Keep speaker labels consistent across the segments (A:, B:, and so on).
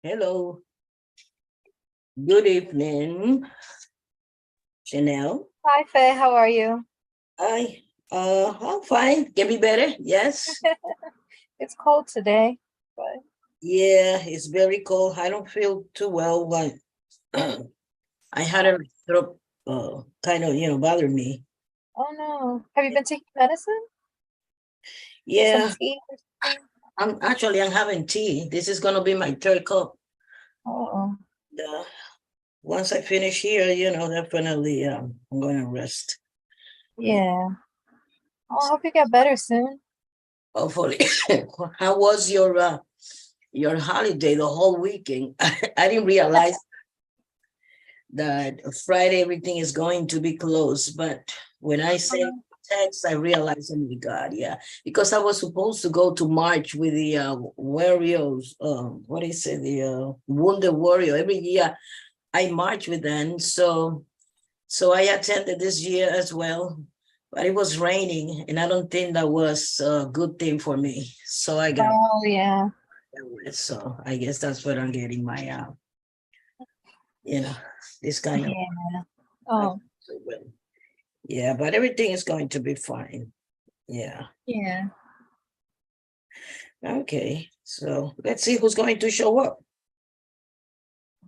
A: Hello. Good evening, Chanel.
B: Hi, Faye. How are you?
A: Hi. I'm fine. Can be better. Yes.
B: It's cold today, but
A: Yeah, it's very cold. I don't feel too well. But I had a throat kind of, bother me.
B: oh no. Have you been taking medicine? Some
A: Yeah,
B: tea or something?
A: I'm having tea. This is gonna be my third cup.
B: Oh,
A: Uh, Once I finish here, definitely I'm gonna rest. Yeah,
B: yeah. Oh, I hope you get better soon.
A: hopefully. How was your holiday the whole weekend? I didn't realize that Friday everything is going to be closed. But when I sent
B: Um,
A: text, I realized, oh my God, yeah, because I was supposed to go to March with the Warriors. What is it? The Wounded Warrior. Every year I march with them, so I attended this year as well. But it was raining, and I don't think that was a good thing for me. So I got
B: oh yeah.
A: wet. So I guess that's what I'm getting my you know, this kind of.
B: Yeah. Oh,
A: Yeah, but everything is going to be fine. Yeah.
B: yeah.
A: Okay. So let's see who's going to show up.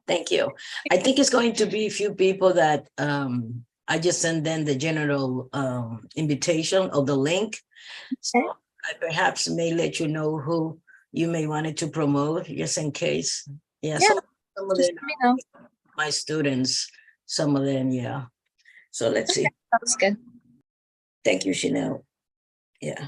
A: Thank you. I think it's going to be a few people that I just send them the general invitation of the link. So
B: Okay.
A: I perhaps may let you know who you may wanted to promote just in case. Yeah,
B: Yeah,
A: some of
B: just
A: them
B: let me know.
A: my students, some of them, yeah. So let's
B: Okay,
A: see.
B: sounds good.
A: Thank you, Chanel. Yeah.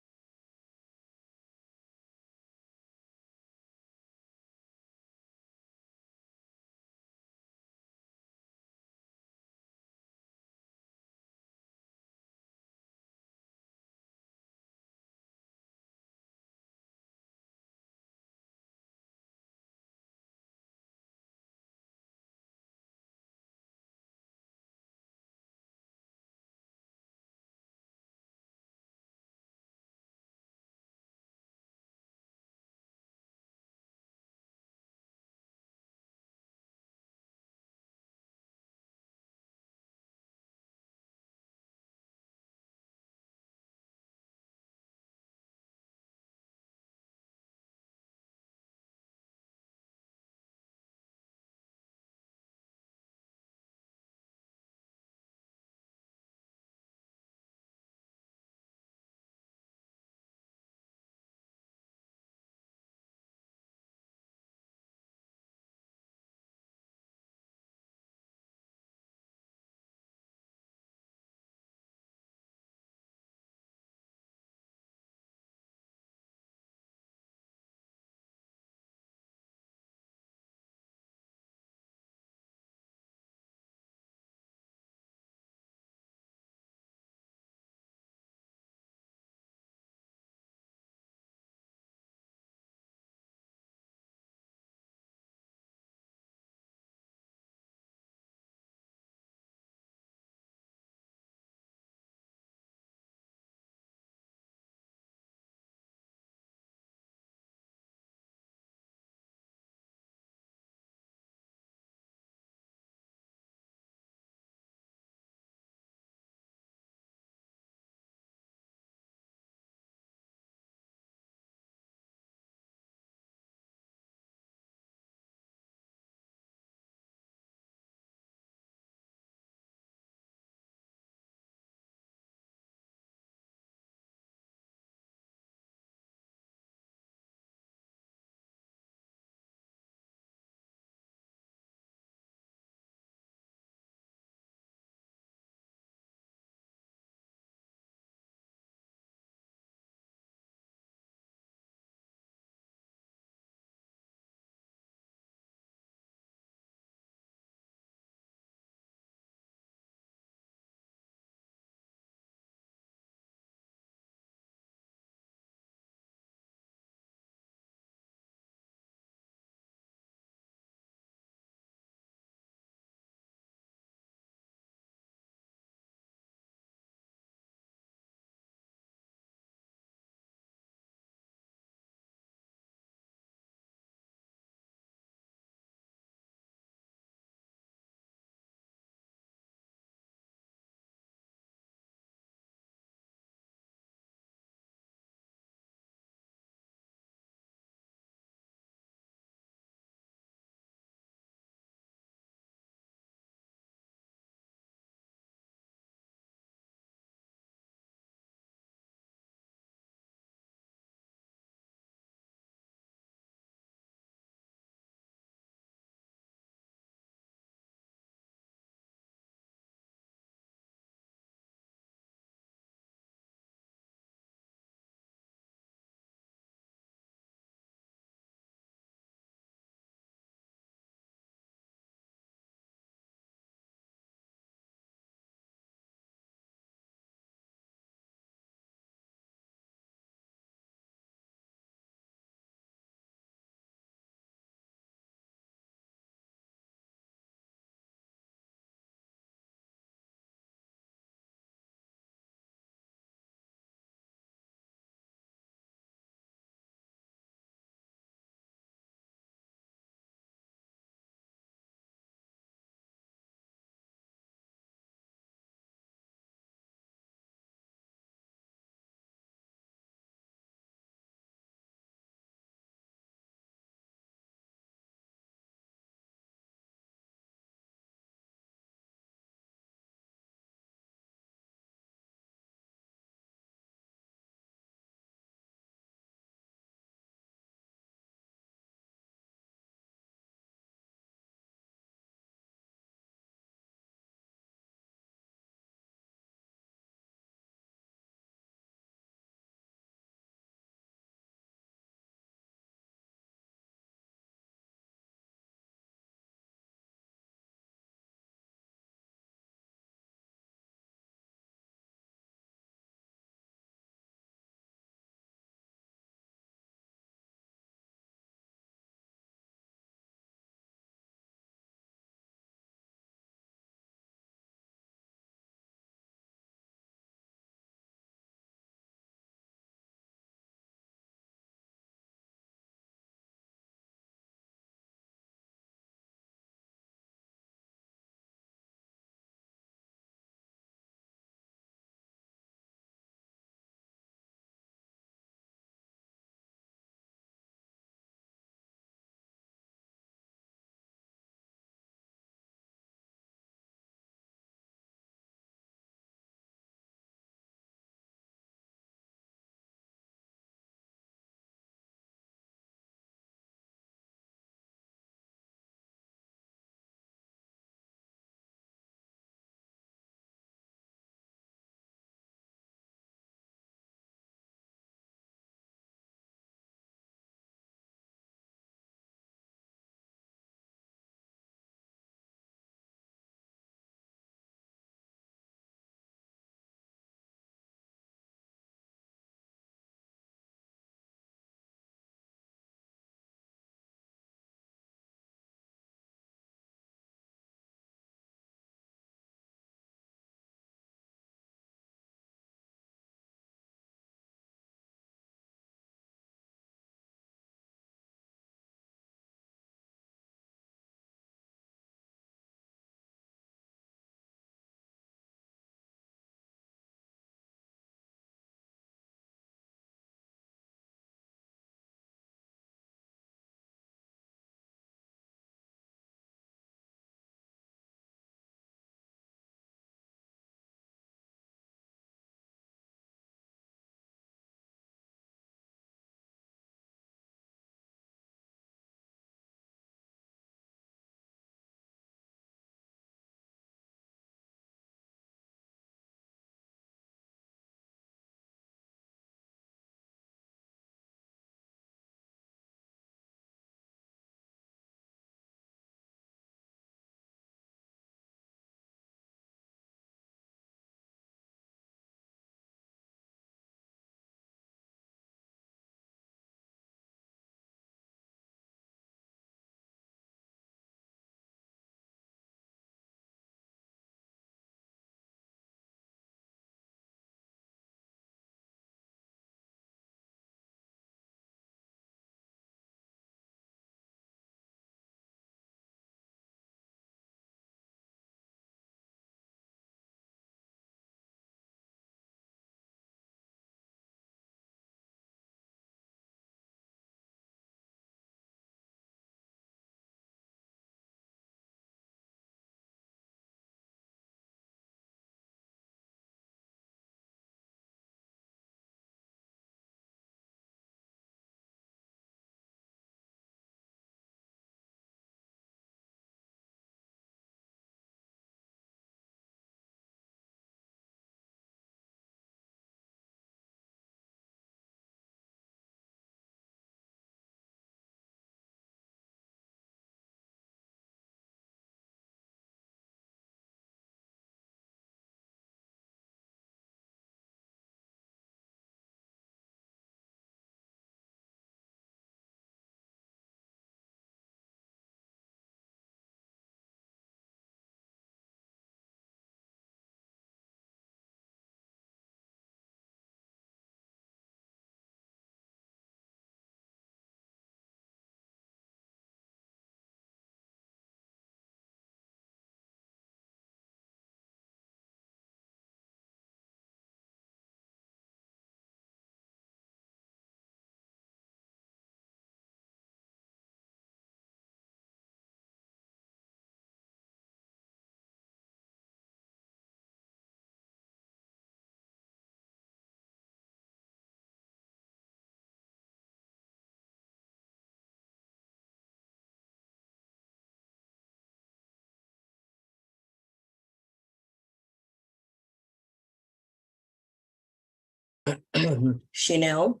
A: Chanel,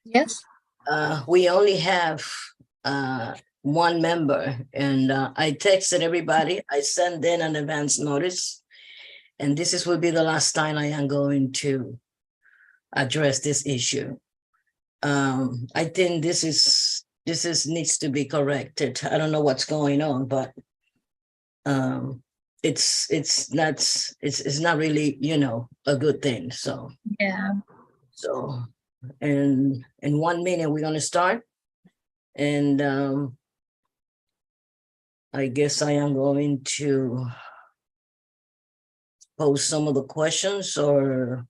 B: Yes.
A: we only have one member, and I texted everybody. I sent in an advance notice, and will be the last time I am going to address this issue. I think this needs to be corrected. I don't know what's going on, but it's not really, a good thing. So
B: Yeah.
A: In 1 minute we're gonna start, and I guess I am going to pose some of the questions or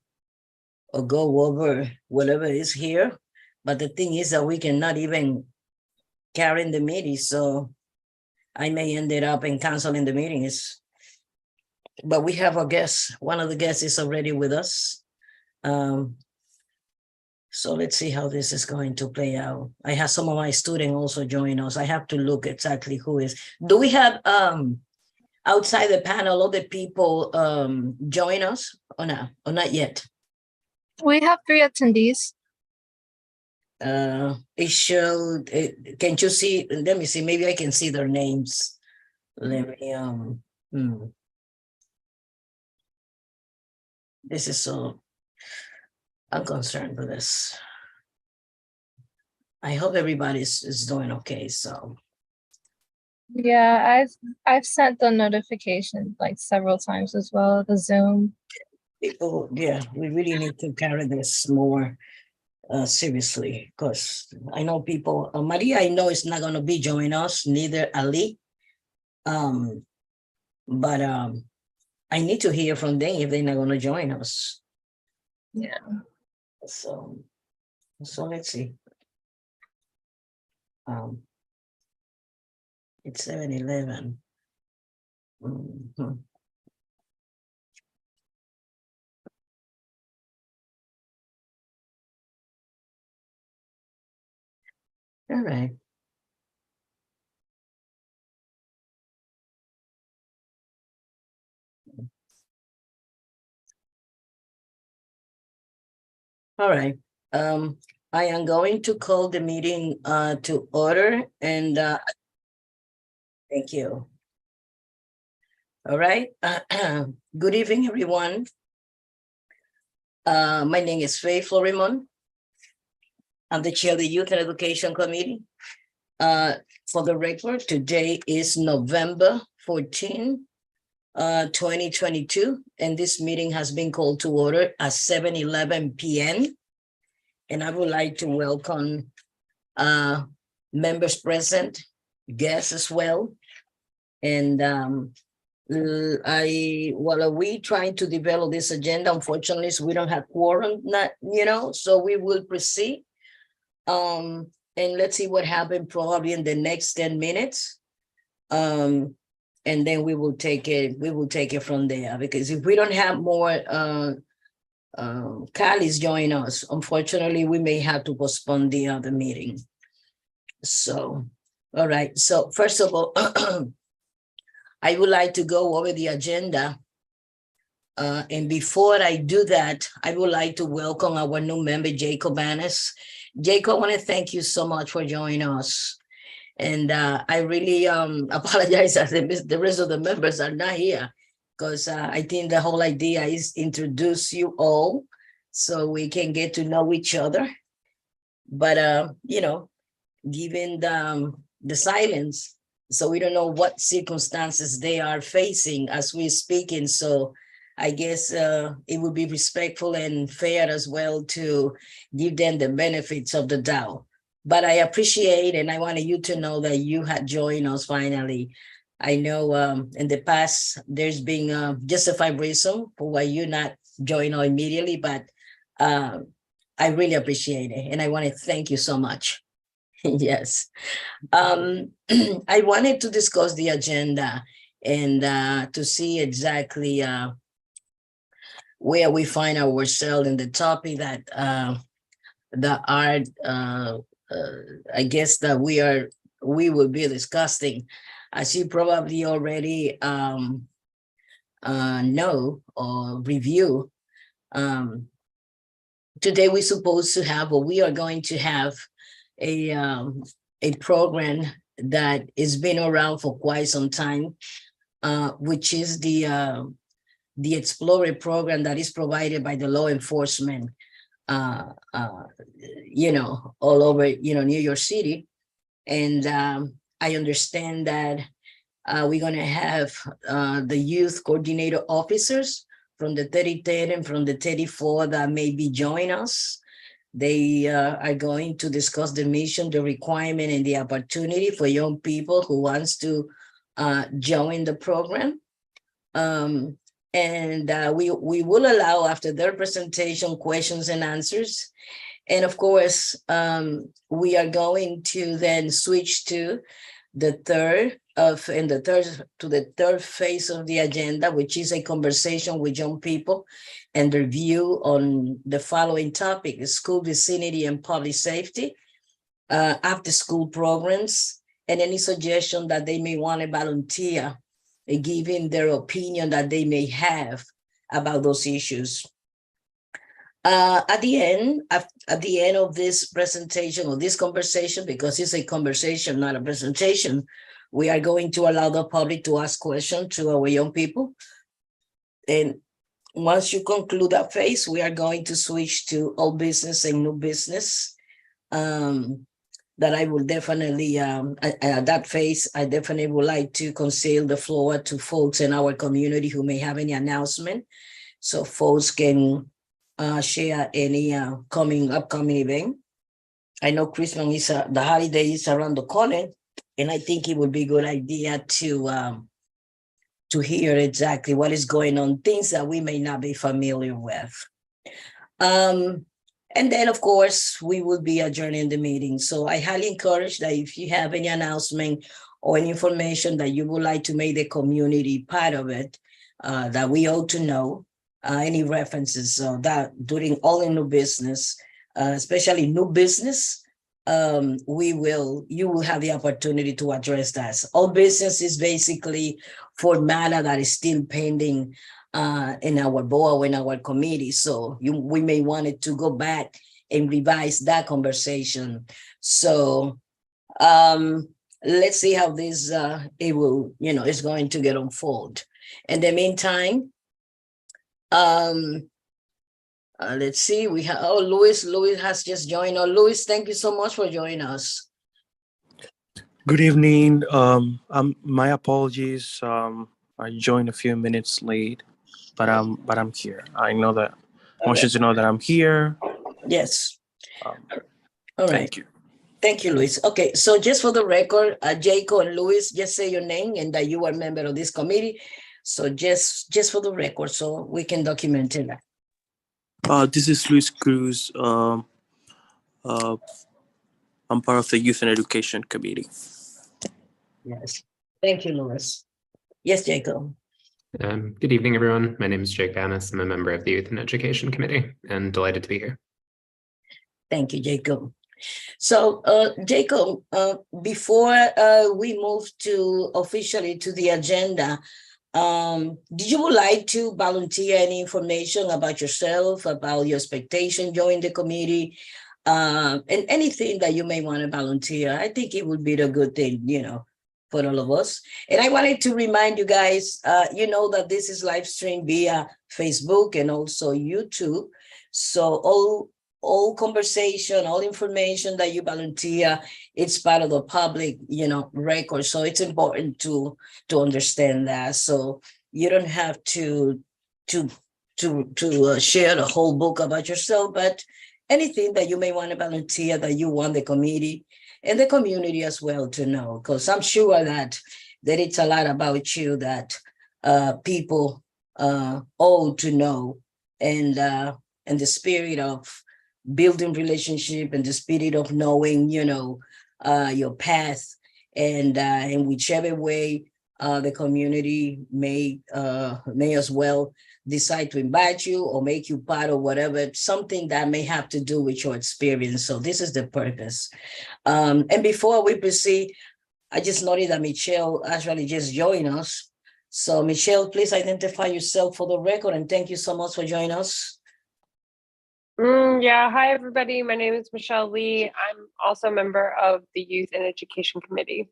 A: go over whatever is here. But the thing is that we cannot even carry in the meeting, so I may end it up in canceling the meetings. But we have a guest. One of the guests is already with us. So let's see how this is going to play out. I have some of my students also join us. I have to look exactly who is. Do we have outside the panel other people join us or not yet?
B: We have 3 attendees.
A: It showed. Can't you see? Let me see. Maybe I can see their names. Let me This is so. I'm concerned with this. I hope everybody is doing okay. So.
B: Yeah, I've sent the notification like several times as well, the Zoom.
A: People, yeah, we really need to carry this more seriously, because I know people, Maria, I know is not going to be joining us, neither Ali. But I need to hear from them if they're not going to join us.
B: Yeah.
A: So let's see. It's 7:11. All right. All right. I am going to call the meeting to order, and thank you. All right. Good evening, everyone. My name is Faye Florimon. I'm the chair of the Youth and Education Committee. For the record, today is November 14, 2022, and this meeting has been called to order at 7:11 p.m. And I would like to welcome members present, guests as well. And while we trying to develop this agenda, unfortunately, we don't have quorum, so we will proceed. And let's see what happened probably in the next 10 minutes. And then we will take it from there, because if we don't have more colleagues join us, unfortunately, we may have to postpone the other meeting. So, all right. So first of all, I would like to go over the agenda. And before I do that, I would like to welcome our new member, Jacob Annis. Jacob, I want to thank you so much for joining us. And I really apologize that the rest of the members are not here, because I think the whole idea is introduce you all so we can get to know each other. But, given the silence, so we don't know what circumstances they are facing as we're speaking. So I guess it would be respectful and fair as well to give them the benefits of the doubt. But I appreciate, and I wanted you to know that you had joined us finally. I know in the past, there's been a justified reason for why you're not joining us immediately, but I really appreciate it. And I want to thank you so much. Yes. I wanted to discuss the agenda and to see exactly where we find ourselves in the topic that I guess that we will be discussing. As you probably already know or review, today we're supposed to have, or we are going to have a program that has been around for quite some time, which is the Explorer program that is provided by the law enforcement, all over, New York City. And I understand that we're going to have the youth coordinator officers from the 33rd and from the 34th that maybe join us. They are going to discuss the mission, the requirement, and the opportunity for young people who wants to join the program. And we will allow, after their presentation, questions and answers. And of course, we are going to then switch to the third phase of the agenda, which is a conversation with young people and their view on the following topic: school vicinity and public safety, after school programs, and any suggestion that they may want to volunteer, giving their opinion that they may have about those issues. At the end of this presentation, or this conversation, because it's a conversation, not a presentation, we are going to allow the public to ask questions to our young people. And once you conclude that phase, we are going to switch to old business and new business. That I will definitely, at that phase, I definitely would like to conceal the floor to folks in our community who may have any announcement, so folks can share any upcoming event. I know Christmas is the holiday is around the corner, and I think it would be a good idea to hear exactly what is going on, things that we may not be familiar with. And then, of course, we will be adjourning the meeting. So I highly encourage that if you have any announcement or any information that you would like to make the community part of it, that we ought to know, any references that during all in new business, especially new business, you will have the opportunity to address that. All business is basically for matter that is still pending in our board, in our committee. So we may want it to go back and revise that conversation. So let's see how this it will, is going to get unfold. In the meantime, let's see, we have, Louis has just joined us. Louis, thank you so much for joining us.
C: Good evening. My apologies. I joined a few minutes late, but I'm here. I know that I want you to know that I'm here.
A: Yes. All right.
C: Thank you.
A: Thank you, Luis. Okay, so just for the record, Jacob and Luis, just say your name and that you are a member of this committee. So just for the record, so we can document it.
C: This is Luis Cruz. I'm part of the Youth and Education Committee.
A: Yes. Thank you, Luis. Yes, Jacob.
D: Good evening, everyone. My name is Jake Banas. I'm a member of the Youth and Education Committee and delighted to be here.
A: Thank you, Jacob. So, Jacob, before we move officially to the agenda, did you would like to volunteer any information about yourself, about your expectation joining the committee, and anything that you may want to volunteer? I think it would be a good thing, for all of us. And I wanted to remind you guys, that this is live streamed via Facebook and also YouTube. So all conversation, all information that you volunteer, it's part of the public, record. So it's important to understand that. So you don't have to share the whole book about yourself, but anything that you may want to volunteer that you want the committee and the community as well to know, because I'm sure that it's a lot about you that people ought to know, and the spirit of building relationship and the spirit of knowing, your path, and in whichever way the community may as well decide to invite you or make you part of whatever, something that may have to do with your experience. So this is the purpose. And before we proceed, I just noted that Michelle actually just joined us. So Michelle, please identify yourself for the record, and thank you so much for joining us.
E: Yeah, hi everybody. My name is Michelle Lee. I'm also a member of the Youth and Education Committee.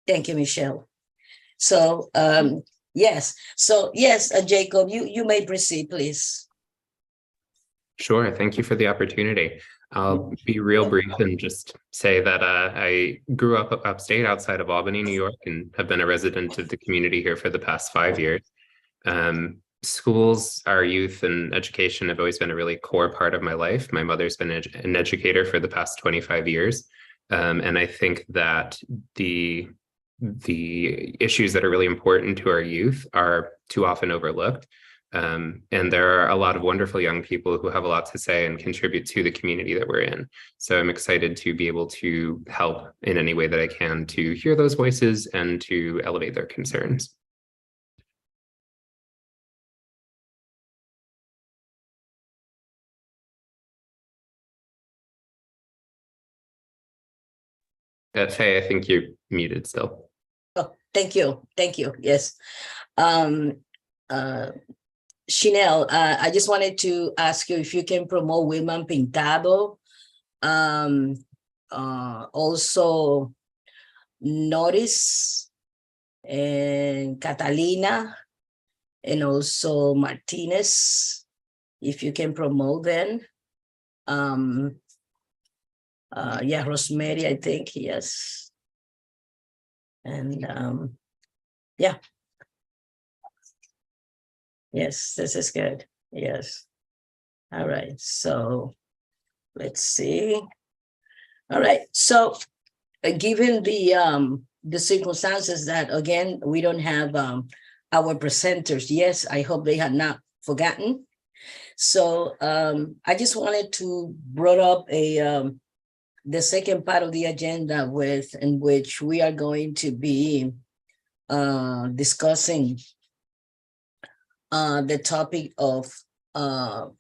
A: Thank you, Michelle. So yes, Jacob, you may proceed, please.
D: Sure. Thank you for the opportunity. I'll be real brief and just say that I grew up upstate outside of Albany, New York, and have been a resident of the community here for the past 5 years. Schools, our youth and education have always been a really core part of my life. My mother's been an educator for the past 25 years. And I think that the issues that are really important to our youth are too often overlooked. And there are a lot of wonderful young people who have a lot to say and contribute to the community that we're in. So I'm excited to be able to help in any way that I can to hear those voices and to elevate their concerns. Faye, I think you're muted still.
A: Oh, thank you. Yes. Chanel, I just wanted to ask you if you can promote Wilman Pintado. Also Notice and Catalina and also Martinez, if you can promote them. Yeah, Rosemary, I think, yes. And yeah. Yes, this is good. Yes. All right. So let's see. All right. So given the circumstances that, again, we don't have our presenters. Yes, I hope they had not forgotten. So I just wanted to bring up the second part of the agenda in which we are going to be discussing the topic of how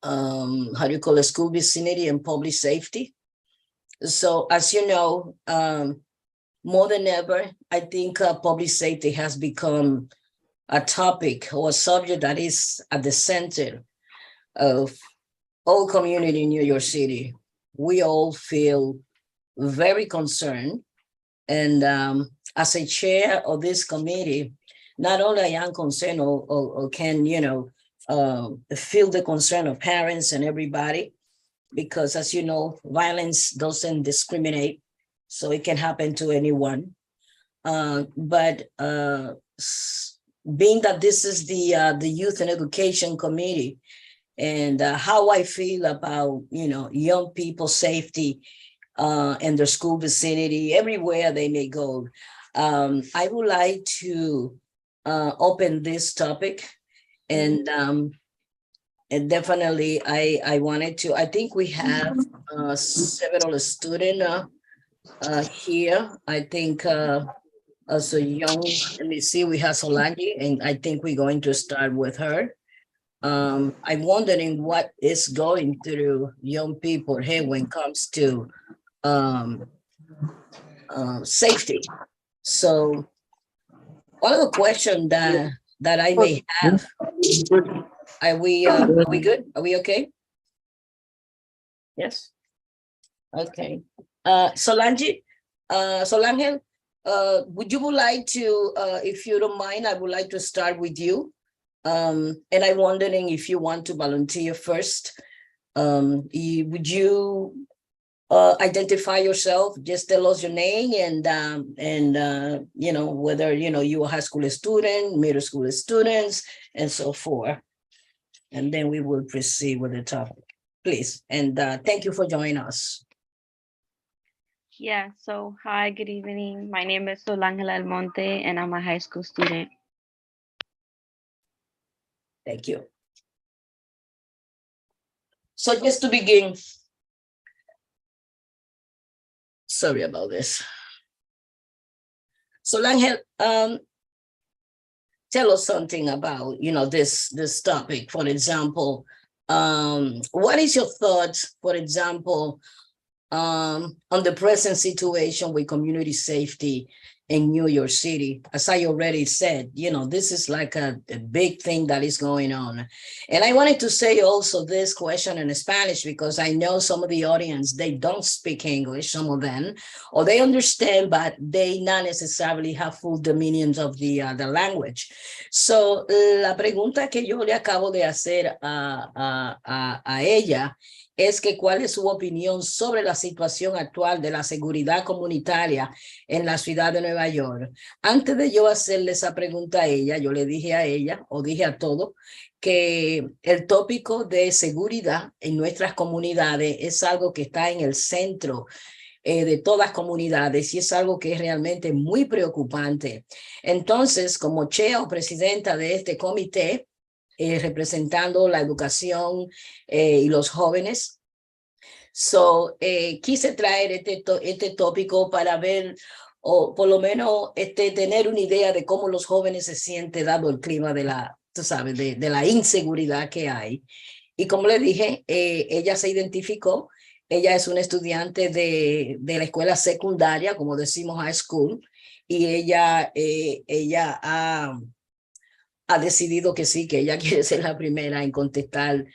A: do you call it, school vicinity and public safety. So as you know, more than ever, I think public safety has become a topic or a subject that is at the center of all community in New York City. We all feel very concerned. And as a chair of this committee, not only I am concerned or can, feel the concern of parents and everybody, because as you know, violence doesn't discriminate, so it can happen to anyone. But being that this is the Youth and Education Committee, and how I feel about, young people's safety in their school vicinity, everywhere they may go, I would like to open this topic. And definitely I wanted to, I think we have several students here. I think as a young, let me see, we have Solange, and I think we're going to start with her. I'm wondering what is going through young people here when it comes to safety. So one of the questions that I may have, are we good? Are we okay? Yes. Okay. Solange, would you like to, if you don't mind, I would like to start with you. And I'm wondering if you want to volunteer first. Would you identify yourself? Just tell us your name and whether you are a high school student, middle school students, and so forth. And then we will proceed with the topic, please. And thank you for joining us.
F: Yeah, so hi, good evening. My name is Solangela Almonte, and I'm a high school student.
A: Thank you. So just to begin, sorry about this. Solange, tell us something about, this topic. For example, what is your thoughts, for example, on the present situation with community safety in New York City. As I already said, this is like a big thing that is going on. And I wanted to say also this question in Spanish, because I know some of the audience, they don't speak English, some of them, or they understand, but they not necessarily have full dominion of the language. So la pregunta que yo le acabo de hacer a ella es que cuál es su opinión sobre la situación actual de la seguridad comunitaria en la ciudad de Nueva York. Antes de yo hacerle esa pregunta a ella, yo le dije a ella, o dije a todos, que el tópico de seguridad en nuestras comunidades es algo que está en el centro de todas comunidades, y es algo que es realmente muy preocupante. Entonces, como chea o presidenta de este comité, representando la educación y los jóvenes, quise traer este tópico para ver, o por lo menos tener una idea de cómo los jóvenes se sienten dado el clima de la inseguridad que hay. Y como le dije, ella se identificó. Ella es una estudiante de la escuela secundaria, como decimos high school, y ella ha decidido que sí, que ella quiere ser la primera en contestar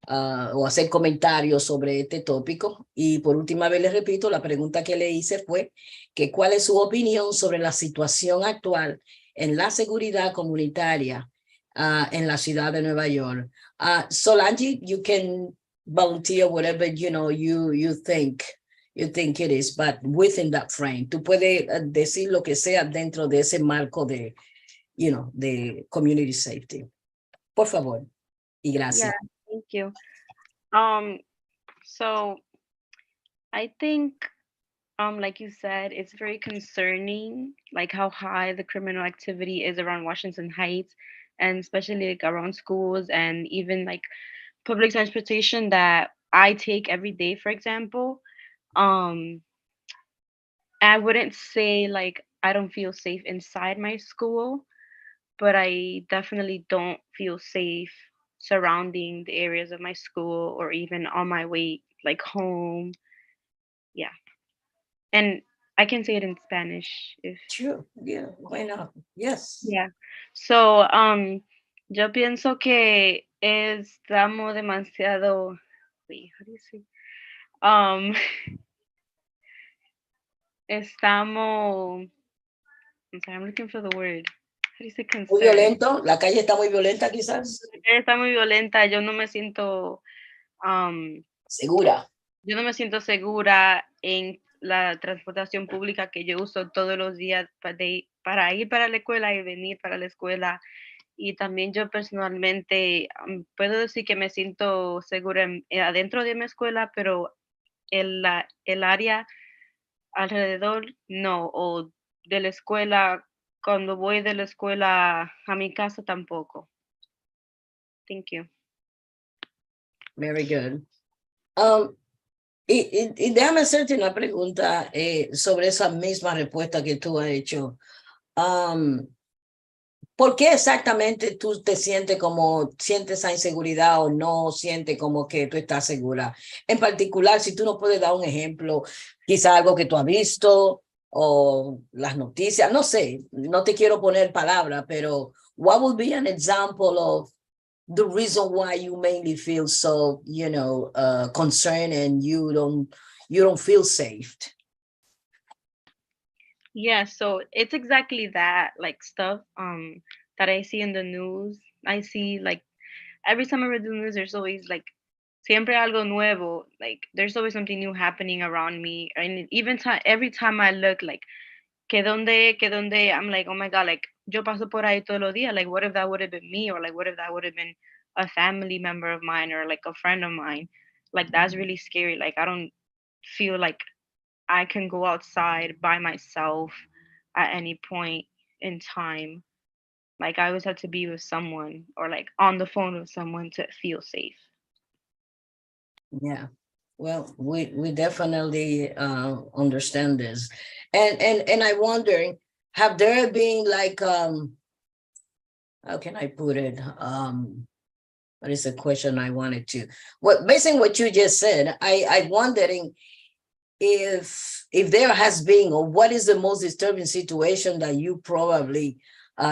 A: o hacer comentarios sobre este tópico. Y por última vez les repito, la pregunta que le hice fue que cuál es su opinión sobre la situación actual en la seguridad comunitaria en la ciudad de Nueva York. Solange, you can volunteer whatever you think it is, but within that frame. Tú puedes decir lo que sea dentro de ese marco de community safety. Por favor. Y gracias.
F: Yeah, thank you. So I think, like you said, it's very concerning, like how high the criminal activity is around Washington Heights, and especially like around schools and even like public transportation that I take every day, for example. I wouldn't say like I don't feel safe inside my school, but I definitely don't feel safe surrounding the areas of my school or even on my way like home. Yeah. And I can say it in Spanish if
A: Sure, yeah, why not? Yes.
F: yeah. So, yo pienso que estamos demasiado, wait, how do you say? Estamos, I'm sorry, I'm looking for the word. How do you say
A: Muy
F: concerned?
A: violento, la calle está muy violenta quizás.
F: Está muy violenta, yo no me siento,
A: Segura.
F: yo no me siento segura en la transportación pública que yo uso todos los días para ir para la escuela y venir para la escuela. Y también yo personalmente puedo decir que me siento segura adentro de mi escuela, pero el área alrededor no, o de la escuela, cuando voy de la escuela a mi casa tampoco. Thank you.
A: Very good. Y déjame hacerte una pregunta sobre esa misma respuesta que tú has hecho. ¿Por qué exactamente tú te sientes esa inseguridad o no sientes como que tú estás segura? En particular, si tú nos puedes dar un ejemplo, quizá algo que tú has visto o las noticias, no sé, no te quiero poner palabras, pero what would be an example of the reason why you mainly feel so, concerned and you don't feel safe?
F: Yeah, so it's exactly that, like stuff that I see in the news. I see like every time I read the news, there's always like siempre algo nuevo. Like there's always something new happening around me, and even every time I look, like que donde, I'm like, oh my god, like yo paso por ahí todos los días. Like what if that would have been me, or like what if that would have been a family member of mine, or like a friend of mine? Like that's really scary. Like I don't feel like I can go outside by myself at any point in time. Like I always have to be with someone or like on the phone with someone to feel safe.
A: Yeah, well, we definitely understand this, and I'm wondering, have there been like how can I put it? What is the question I wanted to? Well, based on what you just said, I'm wondering if there has been, or what is the most disturbing situation that you probably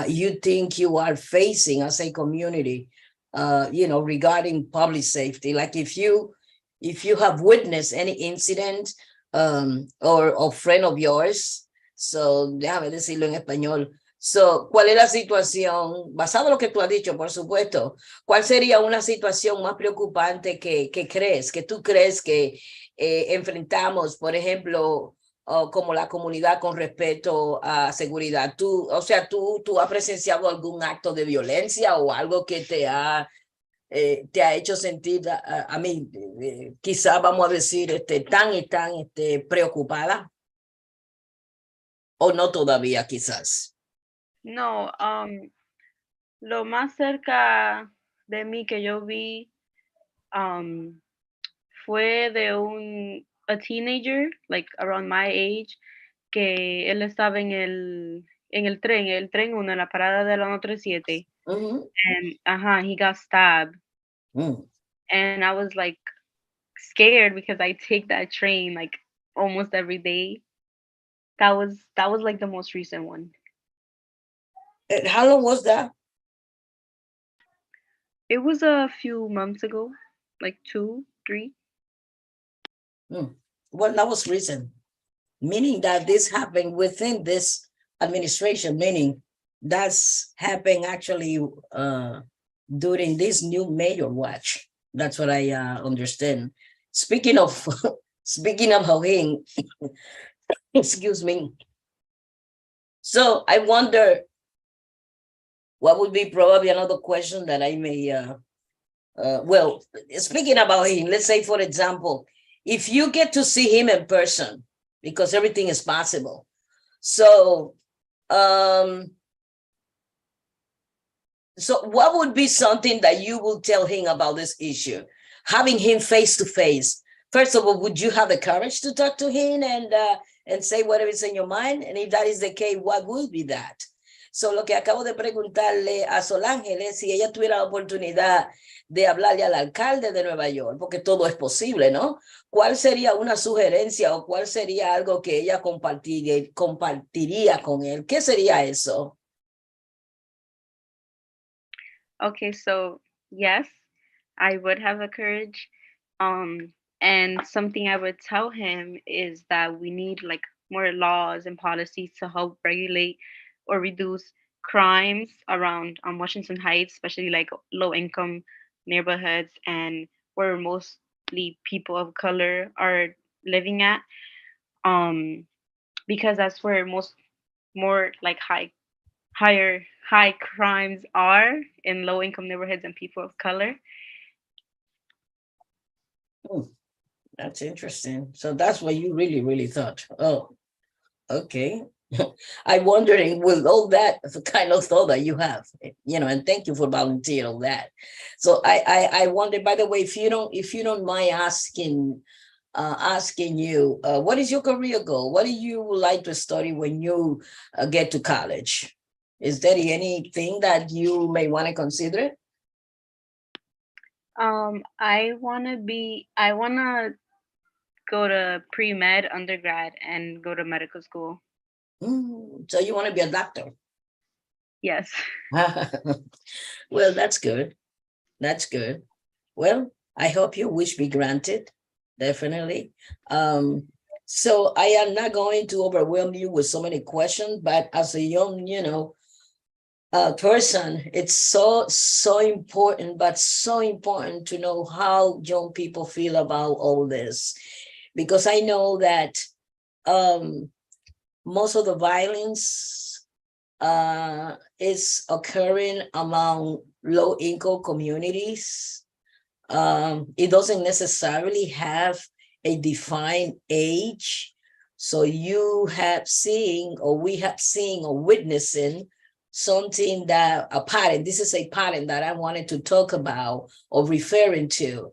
A: you think you are facing as a community, regarding public safety? Like if you have witnessed any incident, or a friend of yours, so déjame decirlo en español. So, ¿cuál es la situación, basado en lo que tú has dicho, por supuesto, cuál sería una situación más preocupante que tú crees que enfrentamos, por ejemplo, como la comunidad con respecto a seguridad? Tú has presenciado algún acto de violencia o algo que te ha hecho sentir, a mí, quizá vamos a decir, tan y tan preocupada? ¿O no todavía, quizás?
F: No, lo más cerca de mí que yo vi fue de a teenager, like around my age, que él estaba en el tren 1, en la parada de la 137, and he got stabbed. And I was like scared because I take that train like almost every day. That was like the most recent one.
A: And how long was that?
F: It was a few months ago, like 2, 3.
A: Well, that was recent, meaning that this happened within this administration, meaning that's happened actually during this new mayor watch. That's what I understand. Speaking of Joaquin, excuse me. So I wonder what would be probably another question that I may, well, speaking about him, let's say, for example, if you get to see him in person, because everything is possible. So, so what would be something that you will tell him about this issue? Having him face to face. First of all, would you have the courage to talk to him and say whatever is in your mind? And if that is the case, what would be that? So lo que acabo de preguntarle a Sol Ángeles, si ella tuviera la oportunidad de hablarle al alcalde de Nueva York, porque todo es posible, ¿no? ¿Cuál sería una sugerencia o cuál sería algo que ella compartiría con él? ¿Qué sería eso?
F: Okay, so yes, I would have the courage. And something I would tell him is that we need like more laws and policies to help regulate or reduce crimes around Washington Heights, especially like low income neighborhoods and where mostly people of color are living at. Because that's where more like high crimes are, in low income neighborhoods and people of color.
A: That's interesting. So that's what you really, really thought. Oh, okay. I'm wondering, with all that kind of thought that you have, and thank you for volunteering all that. So I wonder, by the way, if you don't mind asking you, what is your career goal? What do you like to study when you get to college? Is there anything that you may want to consider?
F: I wanna go to pre-med undergrad and go to medical school.
A: So you want to be a doctor?
F: Yes.
A: Well, that's good. That's good. Well, I hope your wish be granted. Definitely. So I am not going to overwhelm you with so many questions, but as a young, person, it's so important, but so important to know how young people feel about all this, because I know that most of the violence is occurring among low-income communities. It doesn't necessarily have a defined age. So we have seen or witnessing something that this is a pattern that I wanted to talk about or referring to.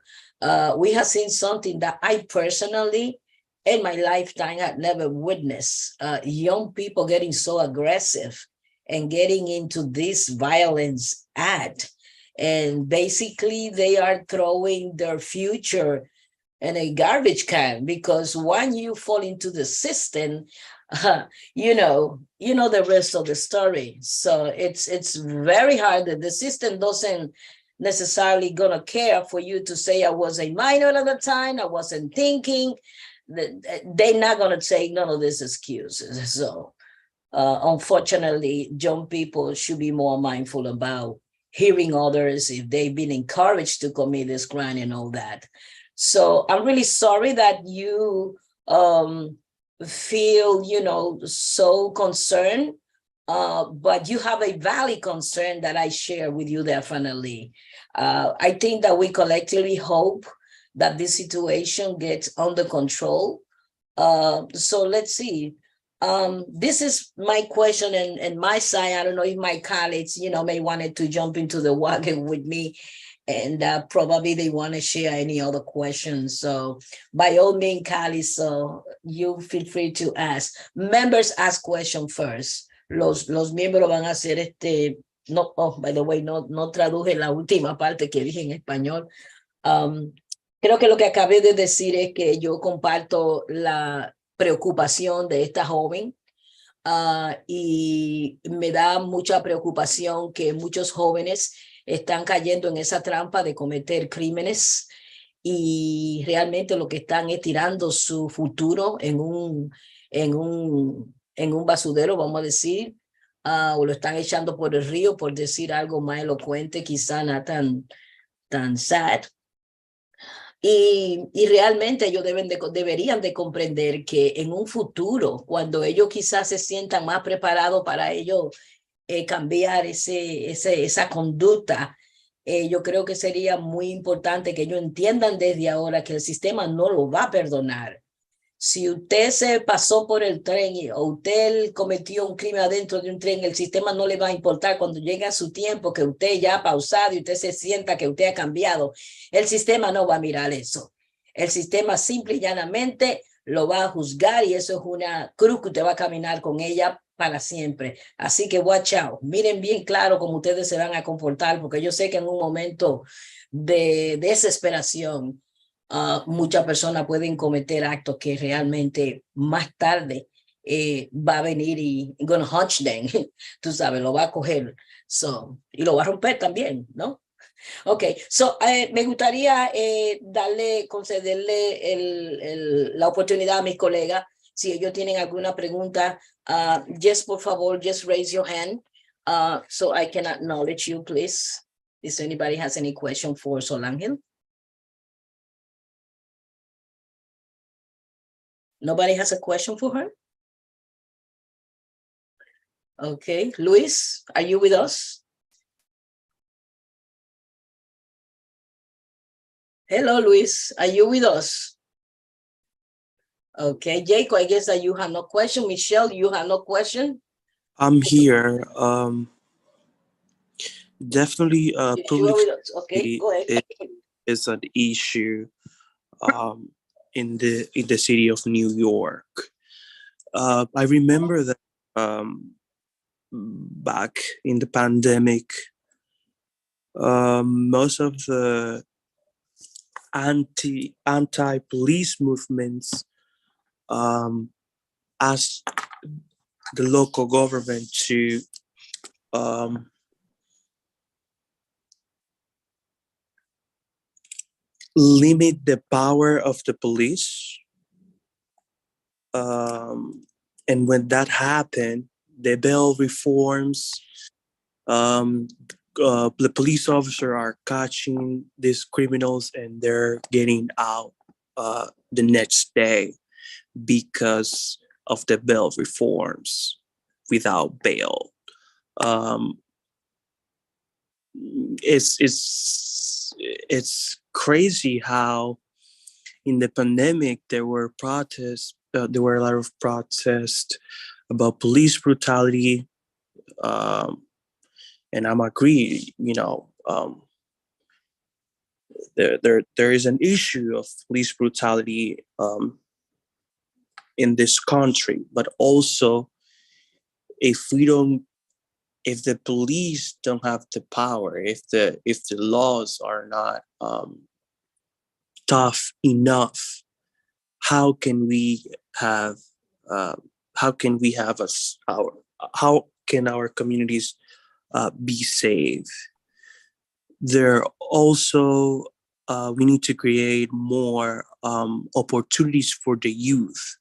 A: We have seen something that I personally, in my lifetime, had never witnessed. Young people getting so aggressive and getting into this violence act. And basically they are throwing their future and a garbage can, because when you fall into the system, you know the rest of the story. So it's very hard that the system doesn't necessarily gonna care for you to say I was a minor at the time, I wasn't thinking. They're not gonna take none of these excuses. So unfortunately, young people should be more mindful about hearing others if they've been encouraged to commit this crime and all that. So I'm really sorry that you feel, so concerned, but you have a valid concern that I share with you definitely. I think that we collectively hope that this situation gets under control. So let's see. This is my question and my side. I don't know if my colleagues, may wanted to jump into the wagon with me, and probably they want to share any other questions. So by all means, colleagues, so you feel free to ask. Members ask question first. Los miembros van a hacer no, oh, by the way, no traduje la última parte que dije en español. Creo que lo que acabé de decir es que yo comparto la preocupación de esta joven, y me da mucha preocupación que muchos jóvenes están cayendo en esa trampa de cometer crímenes, y realmente lo que están es tirando su futuro en un basurero, vamos a decir, o lo están echando por el río, por decir algo más elocuente, quizá no tan sad. Y realmente ellos deberían de comprender que en un futuro, cuando ellos quizás se sientan más preparados para ellos cambiar esa conducta, yo creo que sería muy importante que ellos entiendan desde ahora que el sistema no lo va a perdonar. Si usted se pasó por el tren o usted cometió un crimen adentro de un tren, el sistema no le va a importar cuando llegue a su tiempo, que usted ya ha pausado y usted se sienta que usted ha cambiado. El sistema no va a mirar eso. El sistema simple y llanamente lo va a juzgar, y eso es una cruz que usted va a caminar con ella para siempre. Así que watch out. Miren bien claro cómo ustedes se van a comportar, porque yo sé que en un momento de desesperación, muchas personas pueden cometer actos que realmente más tarde va a venir y gonna hunch them, tú sabes, lo va a coger, y lo va a romper también, ¿no? Ok, me gustaría concederle la oportunidad a mis colegas, si ellos tienen alguna pregunta. Just por favor, just raise your hand so I can acknowledge you, please. If anybody has any question for Sol Ángel. Nobody has a question for her? Okay, Luis, are you with us? Hello, Luis, are you with us? Okay, Jacob, I guess that you have no question. Michelle, you have no question?
C: I'm here. Definitely, public
A: okay, go ahead.
C: is an issue in the city of New York. I remember that back in the pandemic, most of the anti-police movements asked the local government to limit the power of the police. And when that happened, the bail reforms, the police officers are catching these criminals and they're getting out the next day because of the bail reforms without bail. It's crazy how in the pandemic there were protests. There were a lot of protests about police brutality, and I'm agree. There is an issue of police brutality in this country, but also if the police don't have the power, if the laws are not tough enough, how can we have how can our communities be safe? There also we need to create more opportunities for the youth.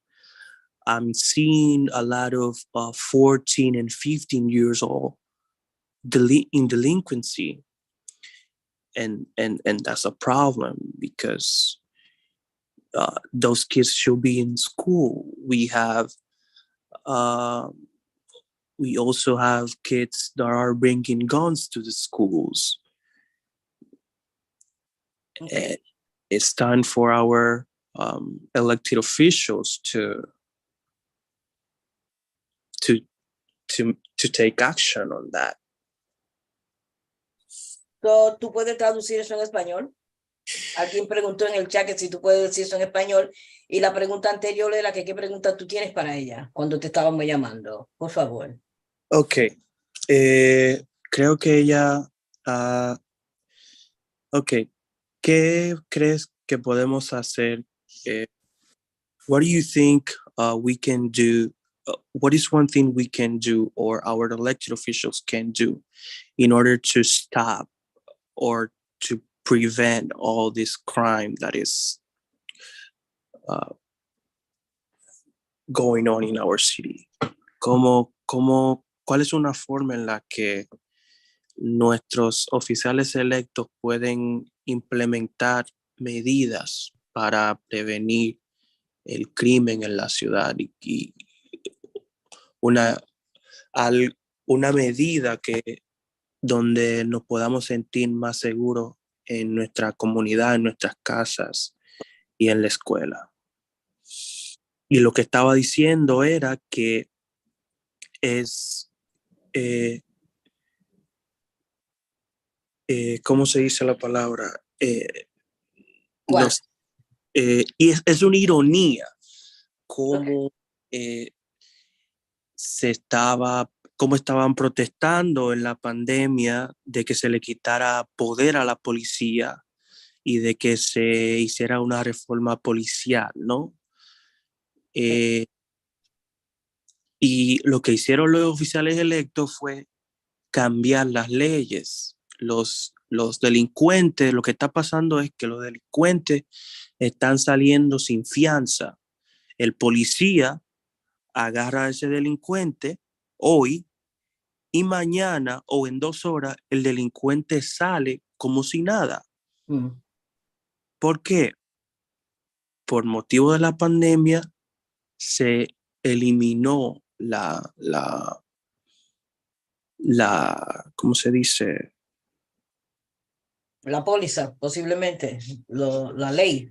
C: I'm seeing a lot of 14 and 15 years old in delinquency, and that's a problem because those kids should be in school. We also have kids that are bringing guns to the schools.
A: Okay.
C: It's time for our elected officials to take action on that.
A: So, ¿tú puedes traducir eso en español? Alguien preguntó en el chat que si tú puedes decir eso en español. Y la pregunta anterior era que qué pregunta tú tienes para ella cuando te estábamos llamando. Por favor.
C: Ok. Creo que ella... ok. ¿Qué crees que podemos hacer? What do you think we can do? What is one thing we can do or our elected officials can do in order to stop or to prevent all this crime that is going on in our city? ¿Cuál es una forma en la que nuestros oficiales electos pueden implementar medidas para prevenir el crimen en la ciudad y una medida donde nos podamos sentir más seguros en nuestra comunidad, en nuestras casas y en la escuela? Y lo que estaba diciendo era que es, ¿cómo se dice la palabra?
A: ¿Cuál?
C: Y es una ironía cómo cómo estaban protestando en la pandemia de que se le quitara poder a la policía y de que se hiciera una reforma policial, ¿no? Y lo que hicieron los oficiales electos fue cambiar las leyes. Los delincuentes, lo que está pasando es que los delincuentes están saliendo sin fianza. El policía agarra a ese delincuente hoy y mañana o en 2 horas el delincuente sale como si nada. ¿Por qué? Por motivo de la pandemia se eliminó ¿cómo se dice?
A: La póliza, posiblemente. La ley.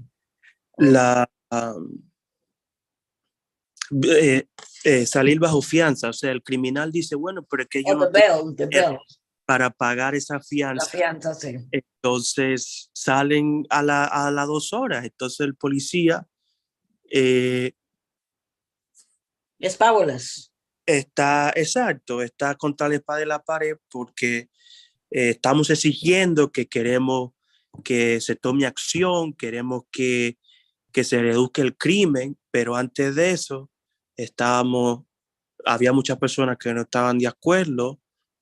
C: Salir bajo fianza. O sea, el criminal dice, bueno, pero es que yo
A: Oh,
C: no
A: the
C: tengo
A: bill.
C: para pagar esa
A: La
C: fianza.
A: fianza, sí.
C: Entonces salen a las 2 horas. Entonces el policía
A: Es powerless.
C: está contra la espada de la pared porque estamos exigiendo que queremos que se tome acción, queremos que se reduzca el crimen, pero antes de eso había muchas personas que no estaban de acuerdo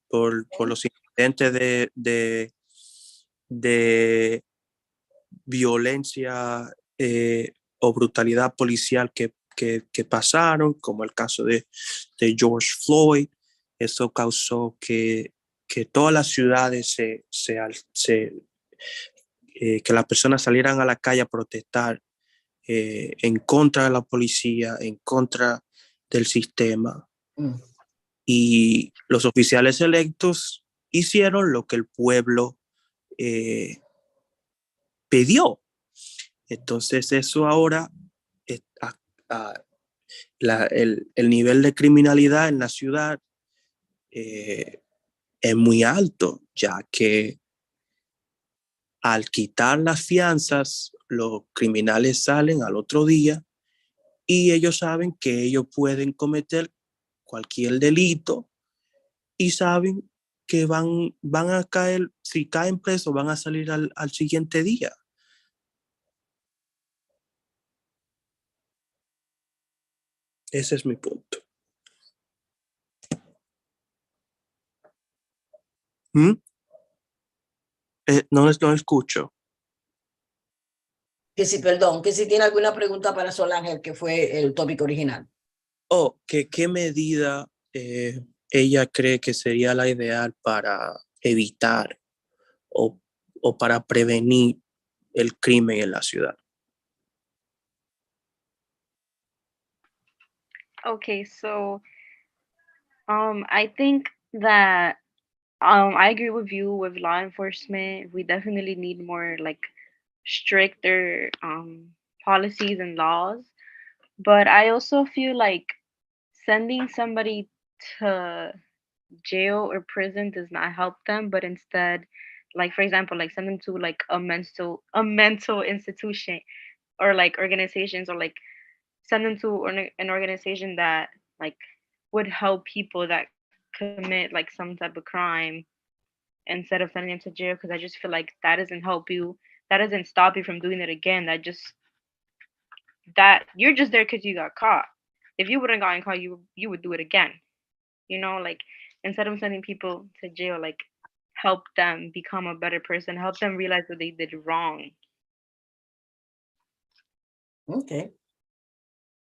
C: por los incidentes de violencia o brutalidad policial que pasaron, como el caso de George Floyd. Eso causó que todas las ciudades que las personas salieran a la calle a protestar en contra de la policía, en contra del sistema. Y los oficiales electos hicieron lo que el pueblo pidió. Entonces eso ahora, el nivel de criminalidad en la ciudad es muy alto, ya que al quitar las fianzas, los criminales salen al otro día y ellos saben que ellos pueden cometer cualquier delito y saben que van a caer, si caen presos, van a salir al siguiente día. Ese es mi punto. ¿Mm? No escucho.
A: Que si, perdón, que si tiene alguna pregunta para Sol Ángel, que fue el tópico original.
C: ¿Qué medida ella cree que sería la ideal para evitar o para prevenir el crimen en la ciudad?
F: Okay, so I think that I agree with you with law enforcement. We definitely need more like stricter policies and laws. But I also feel like sending somebody to jail or prison does not help them, but instead, like for example, like send them to like a mental institution or like organizations, or like send them to an organization that like would help people that commit like some type of crime instead of sending them to jail, because I just feel like that doesn't help you. That doesn't stop you from doing it again. That you're just there because you got caught. If you wouldn't gotten caught, you would do it again. Like instead of sending people to jail, like help them become a better person, help them realize what they did wrong.
A: Okay.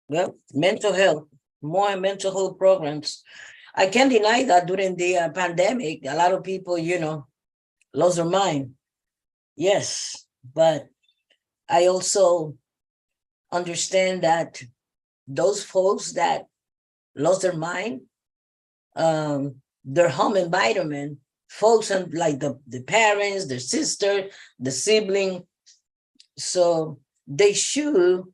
A: Well, mental health, more mental health programs. I can't deny that during the pandemic, a lot of people, lost their mind. Yes, but I also understand that those folks that lost their mind, their home environment, folks and like the parents, their sister, the sibling, so they should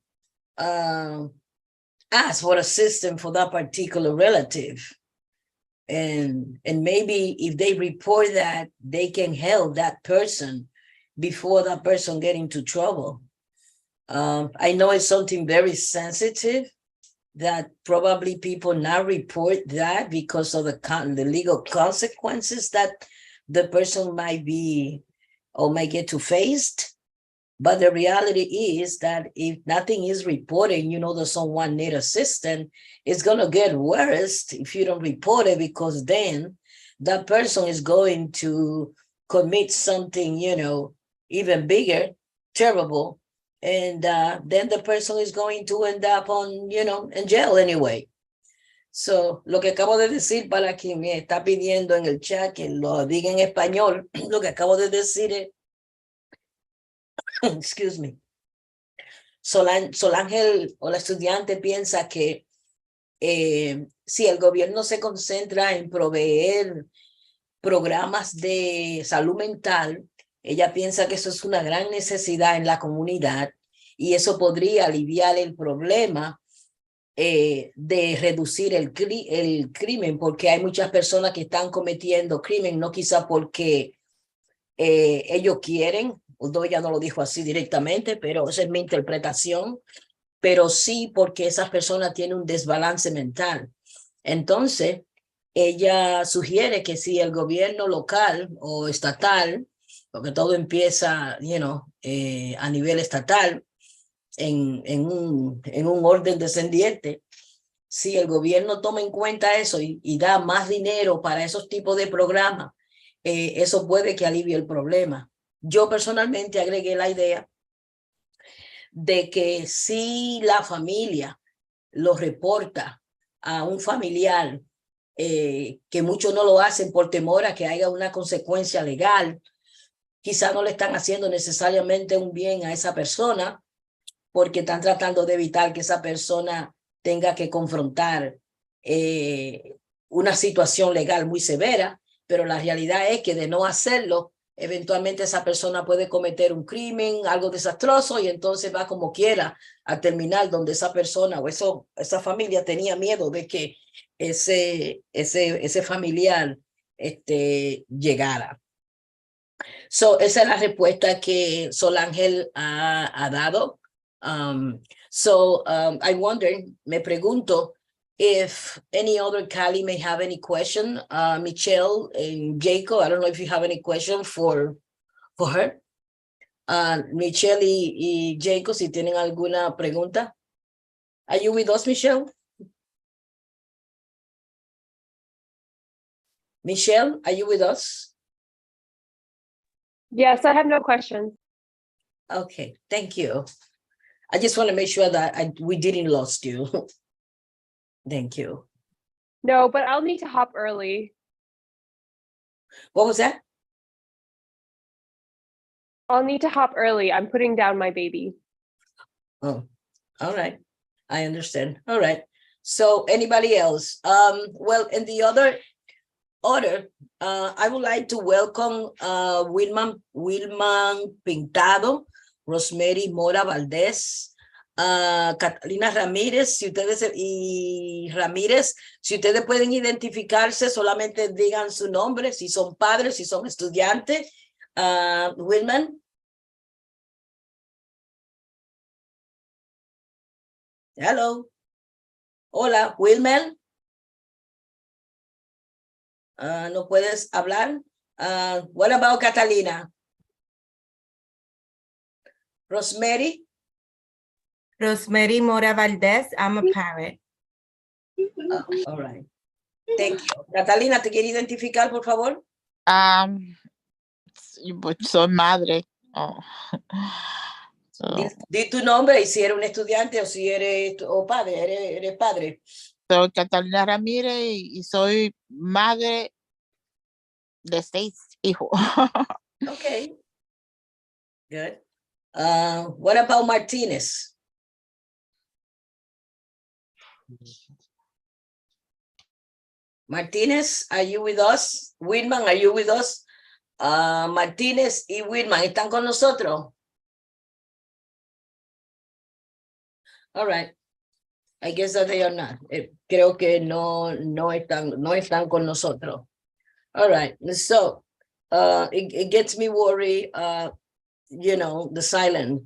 A: ask for assistance for that particular relative. And maybe if they report that, they can help that person before that person get into trouble. I know it's something very sensitive that probably people now report that because of the legal consequences that the person might be or might get to face. But the reality is that if nothing is reported, that someone need assistance, it's going to get worse if you don't report it, because then that person is going to commit something, even bigger, terrible. And then the person is going to end up in jail anyway. So, lo que acabo de decir, para quien me está pidiendo en el chat que lo diga en español, lo que acabo de decir es, excuse me, Sol Ángel o la estudiante piensa que si el gobierno se concentra en proveer programas de salud mental, ella piensa que eso es una gran necesidad en la comunidad y eso podría aliviar el problema de reducir el crimen, porque hay muchas personas que están cometiendo crimen, no quizá porque ellos quieren, o ella no lo dijo así directamente, pero esa es mi interpretación, pero sí porque esas personas tienen un desbalance mental. Entonces, ella sugiere que si el gobierno local o estatal, porque todo empieza, a nivel estatal, en un orden descendiente, si el gobierno toma en cuenta eso y da más dinero para esos tipos de programas, eso puede que alivie el problema. Yo personalmente agregué la idea de que si la familia lo reporta a un familiar, que muchos no lo hacen por temor a que haya una consecuencia legal, quizá no le están haciendo necesariamente un bien a esa persona, porque están tratando de evitar que esa persona tenga que confrontar una situación legal muy severa, pero la realidad es que de no hacerlo, eventualmente esa persona puede cometer un crimen, algo desastroso, y entonces va como quiera a terminar donde esa persona o esa familia tenía miedo de que ese familiar llegara. So, esa es la respuesta que Sol Ángel ha dado. I wonder, me pregunto, if any other Cali may have any question, Michelle and Jacob, I don't know if you have any question for her. Michelle y Jacob, si tienen alguna pregunta. Are you with us, Michelle? Michelle, are you with us?
E: Yes, I have no questions.
A: Okay, thank you. I just want to make sure that we didn't lost you. Thank you.
E: No, but I'll need to hop early.
A: What was that?
E: I'll need to hop early. I'm putting down my baby.
A: Oh, all right. I understand. All right. So anybody else? Well, in the other order, I would like to welcome Wilman Pintado, Rosemary Mora Valdés, Catalina Ramírez, y Ramírez, si ustedes pueden identificarse, solamente digan su nombre, si son padres, si son estudiantes. Wilman. Hello. Hola, Wilman. No puedes hablar. What about Catalina? Rosemary?
G: Rosemary Mora Valdez, I'm a parent.
A: All right. Thank you. Catalina, ¿te quiere identificar, por favor?
H: Soy madre. Oh.
A: Di tu nombre y si eres un estudiante o si eres padre, eres padre.
H: Soy Catalina Ramírez y soy madre de 6 hijos.
A: Okay. Good. What about Martinez? Martinez, are you with us? Wilman, are you with us? Martínez y Wilman, ¿están con nosotros? All right. I guess that they are not. Creo que no están con nosotros. All right. So it gets me worried, you know, the silent.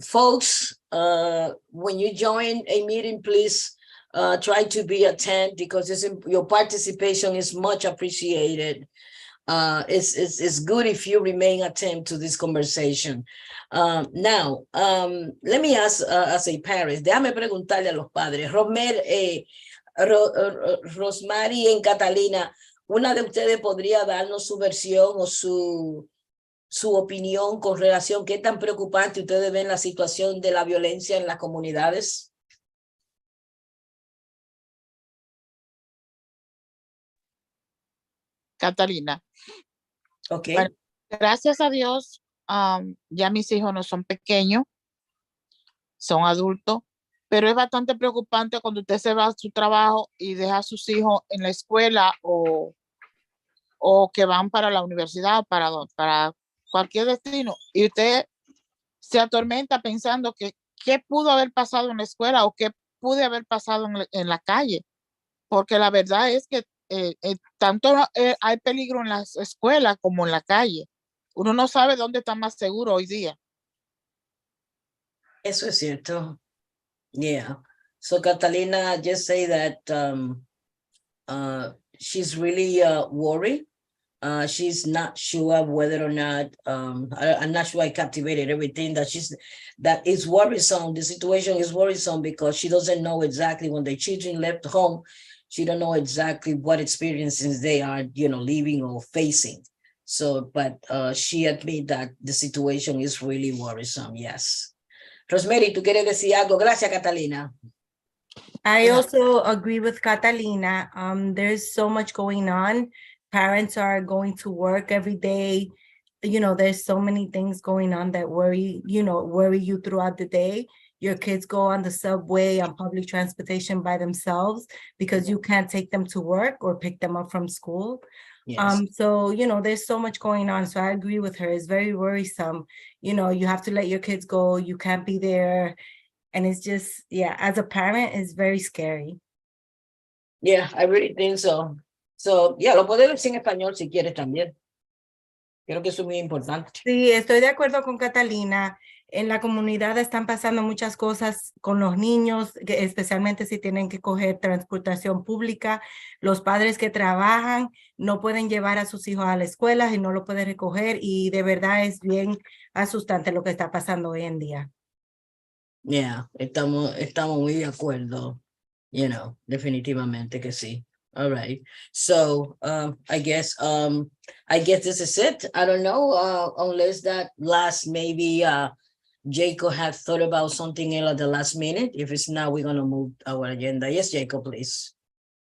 A: Folks, when you join a meeting, please try to be attentive because your participation is much appreciated. It's good if you remain attentive to this conversation. Now, let me ask as a parent, déjame preguntarle a los padres, Rosemary y Catalina, una de ustedes podría darnos su versión o su opinión con relación qué tan preocupante ustedes ven la situación de la violencia en las comunidades.
H: Catalina.
A: Ok.
H: Bueno, gracias a Dios, ya mis hijos no son pequeños, son adultos, pero es bastante preocupante cuando usted se va a su trabajo y deja a sus hijos en la escuela o que van para la universidad o para cualquier destino y usted se atormenta pensando que qué pudo haber pasado en la escuela o qué pude haber pasado en la calle, porque la verdad es que tanto hay peligro en las escuelas como en la calle. Uno no sabe dónde está más seguro hoy día.
A: Eso es cierto. Yeah. So Catalina just say that she's really worried. She's not sure whether or not I'm not sure I captivated everything that is worrisome. The situation is worrisome because she doesn't know exactly when the children left home. She don't know exactly what experiences they are, you know, living or facing. So, but she admit that the situation is really worrisome. Yes. Rosemary, ¿tú quieres decir algo? Gracias, Catalina.
G: I also agree with Catalina. There's so much going on. Parents are going to work every day. You know, there's so many things going on that worry you throughout the day. Your kids go on the subway, on public transportation by themselves because you can't take them to work or pick them up from school.
A: Yes.
G: So, you know, there's so much going on. So I agree with her. It's very worrisome. You know, you have to let your kids go. You can't be there. And it's just, yeah, as a parent, it's very scary.
A: Yeah, I really think so. So, yeah, lo puedes decir en español si quieres también. Creo que eso es muy importante.
G: Sí, estoy de acuerdo con Catalina. En la comunidad están pasando muchas cosas con los niños, especialmente si tienen que coger transportación pública. Los padres que trabajan no pueden llevar a sus hijos a la escuela y no lo pueden recoger. Y de verdad es bien asustante lo que está pasando hoy en día.
A: Yeah, estamos muy de acuerdo. You know, definitivamente que sí. All right. So I guess this is it. I don't know, unless that last maybe Jacob had thought about something else at the last minute. If it's not, we're gonna move our agenda. Yes, Jacob, please.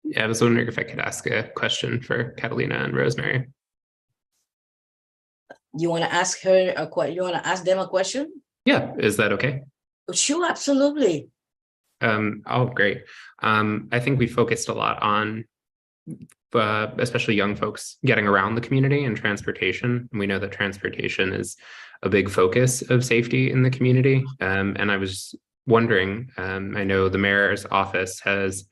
D: Yeah, I was wondering if I could ask a question for Catalina and Rosemary.
A: You want to ask her a question? You want to ask them a question?
D: Yeah, is that okay?
A: Sure, absolutely.
D: Oh, great. I think we focused a lot on especially young folks getting around the community and transportation. And we know that transportation is a big focus of safety in the community. And I was wondering, I know the mayor's office has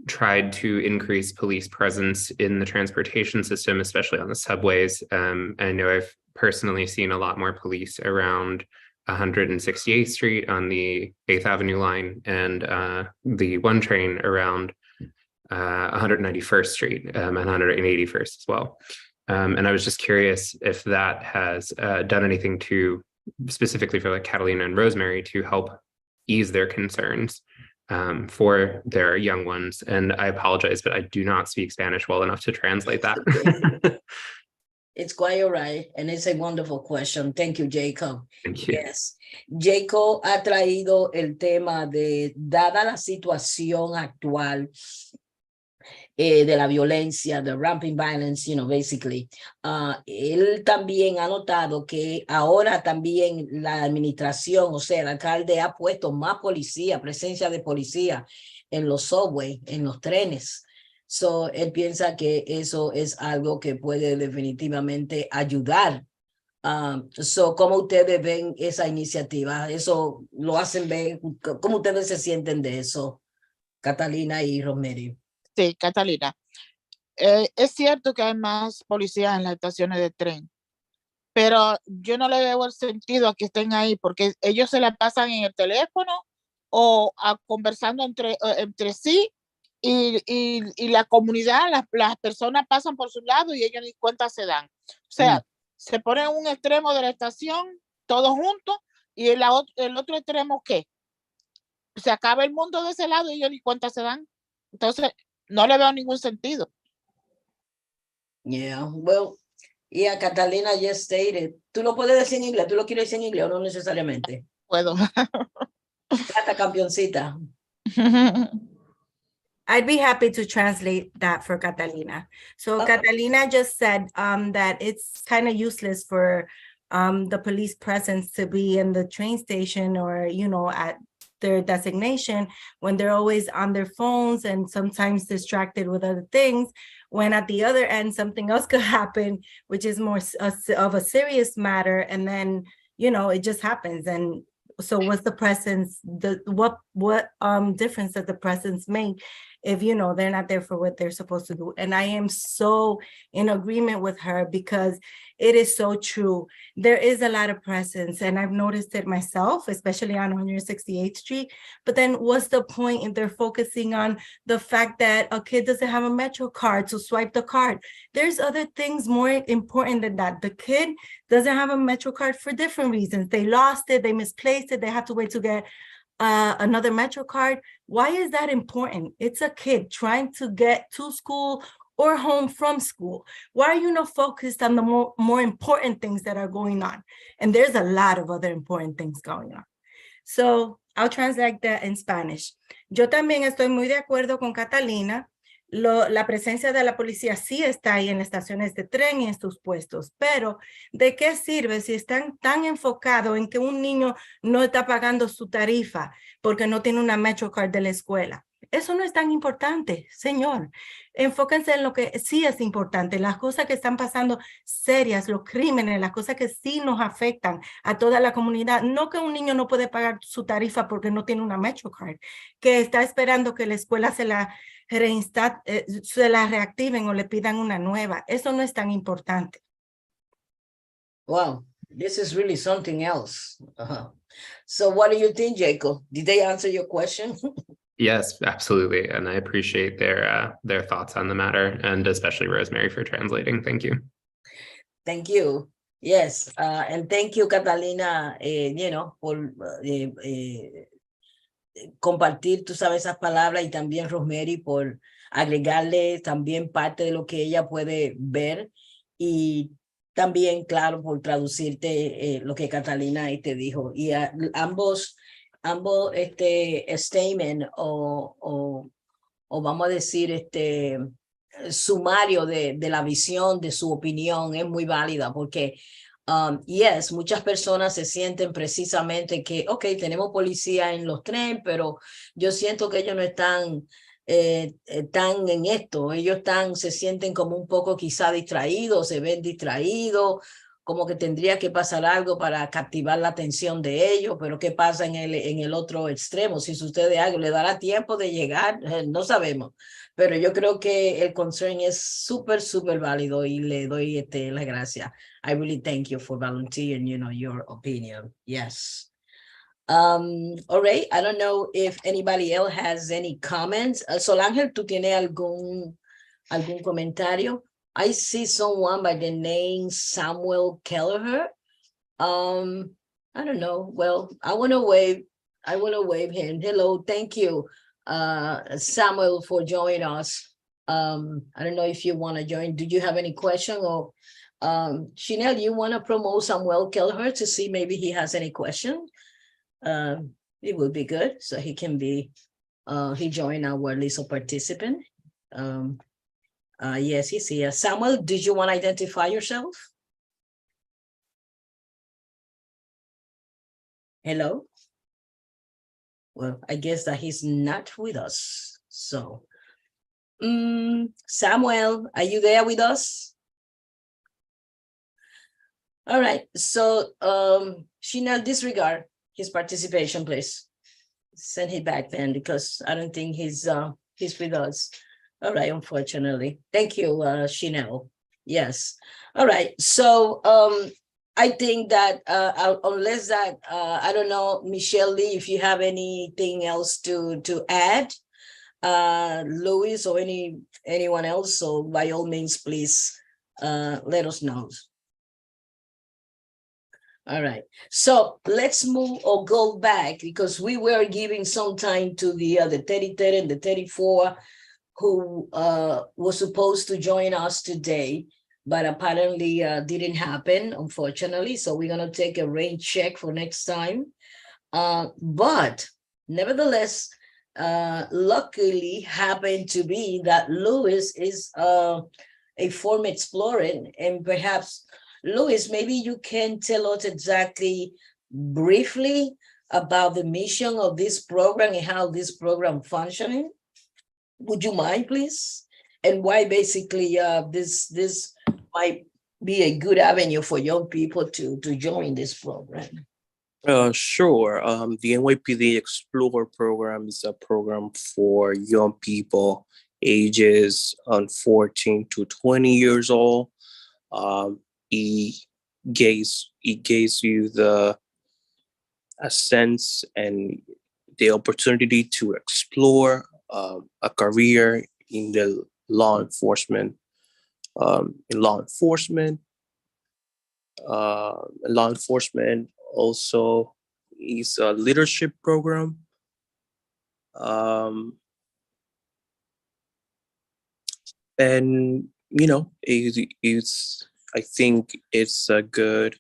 D: tried to increase police presence in the transportation system, especially on the subways. I know I've personally seen a lot more police around 168th Street on the 8th Avenue line and the one train around 191st Street and 181st as well. And I was just curious if that has done anything to specifically for like Catalina and Rosemary to help ease their concerns for their young ones. And I apologize, but I do not speak Spanish well enough to translate that.
A: It's quite all right. And it's a wonderful question. Thank you, Jacob.
D: Thank you.
A: Yes. Jacob ha traído el tema de, dada la situación actual de la violencia, the rampant violence, basically. Él también ha notado que ahora también la administración, o sea, el alcalde ha puesto más policía, presencia de policía en los subways, en los trenes. So, él piensa que eso es algo que puede definitivamente ayudar. ¿Cómo ustedes ven esa iniciativa? ¿Eso lo hacen ver? ¿Cómo ustedes se sienten de eso, Catalina y Rosemary?
H: Sí, Catalina. Es cierto que hay más policías en las estaciones de tren, pero yo no le veo el sentido a que estén ahí porque ellos se la pasan en el teléfono o conversando entre sí y la comunidad, las personas pasan por su lado y ellos ni cuenta se dan. O sea, se ponen en un extremo de la estación, todos juntos, y el otro extremo, ¿qué? Se acaba el mundo de ese lado y ellos ni cuenta se dan. Entonces, no le veo ningún sentido.
A: Yeah, well, yeah, Catalina just stated. ¿Tú lo puedes decir en inglés? ¿Tú lo quieres decir en inglés o no necesariamente?
H: Puedo.
A: Plata campeoncita.
G: I'd be happy to translate that for Catalina. So
A: Okay.
G: Catalina just said that it's kind of useless for the police presence to be in the train station or, at their designation when they're always on their phones and sometimes distracted with other things, when at the other end, something else could happen, which is more of a serious matter. And then, it just happens. And so what's the presence, what difference does the presence make if, they're not there for what they're supposed to do? And I am so in agreement with her because it is so true. There is a lot of presence and I've noticed it myself, especially on 168th Street. But then what's the point if they're focusing on the fact that a kid doesn't have a Metro card to swipe the card? There's other things more important than that. The kid doesn't have a Metro card for different reasons. They lost it, they misplaced it, they have to wait to get another Metro card. Why is that important? It's a kid trying to get to school or home from school. Why are you not focused on the more important things that are going on? And there's a lot of other important things going on. So I'll translate that in Spanish. Yo también estoy muy de acuerdo con Catalina. La presencia de la policía sí está ahí en estaciones de tren y en sus puestos, pero ¿de qué sirve si están tan enfocados en que un niño no está pagando su tarifa porque no tiene una Metro Card de la escuela? Eso no es tan importante, señor. Enfóquense en lo que sí es importante, las cosas que están pasando serias, los crímenes, las cosas que sí nos afectan a toda la comunidad. No que un niño no puede pagar su tarifa porque no tiene una Metro Card, que está esperando que la escuela se la reactiven o le pidan una nueva. Eso no es tan importante.
A: Wow, this is really something else. So what do you think, Jacob? Did they answer your question?
D: Yes, absolutely. And I appreciate their thoughts on the matter, and especially Rosemary for translating. Thank you.
A: Thank you. Yes, and thank you, Catalina, por compartir, tú sabes, esas palabras, y también Rosemary por agregarle también parte de lo que ella puede ver, y también, claro, por traducirte lo que Catalina ahí te dijo. Y ambos statement o vamos a decir sumario de la visión, de su opinión, es muy válida, porque yes, muchas personas se sienten precisamente que, ok, tenemos policía en los trenes, pero yo siento que ellos no están tan en esto. Ellos se sienten como un poco quizá distraídos, se ven distraídos, como que tendría que pasar algo para captivar la atención de ellos, pero ¿qué pasa en el otro extremo? Si sucede algo, ¿le dará tiempo de llegar? No sabemos, pero yo creo que el concern es súper, súper válido, y le doy las gracias. I really thank you for volunteering, your opinion. Yes. All right. I don't know if anybody else has any comments. Sol Ángel, ¿tú tienes algún comentario? I see someone by the name Samuel Kelleher. I don't know. Well, I want to wave him. Hello, thank you, Samuel, for joining us. I don't know if you want to join. Do you have any question, or Chanel, you want to promote Samuel Kelleher to see maybe he has any question? It would be good, so he can be he joined our list of participant. Yes, he's here. Samuel, did you want to identify yourself? Hello? Well, I guess that he's not with us. So, Samuel, are you there with us? All right. So, Chanel, disregard his participation, please. Send it back then, because I don't think he's with us. All right, unfortunately. Thank you, Chanel. Yes. All right. So, I think that unless that I don't know, Michelle Lee, if you have anything else to add, Louis or anyone else, so by all means, please let us know. All right, so let's move or go back, because we were giving some time to the 33 and the 34 who was supposed to join us today, but apparently didn't happen, unfortunately. So we're going to take a rain check for next time. But nevertheless, luckily happened to be that Louis is a former explorer, and perhaps, Louis, maybe you can tell us exactly briefly about the mission of this program and how this program functioning. Would you mind, please? And why basically this might be a good avenue for young people to join this program?
C: Sure. The NYPD Explorer program is a program for young people ages 14 to 20 years old. It gives you a sense and the opportunity to explore a career in the law enforcement. Law enforcement also is a leadership program. And it's I think it's a good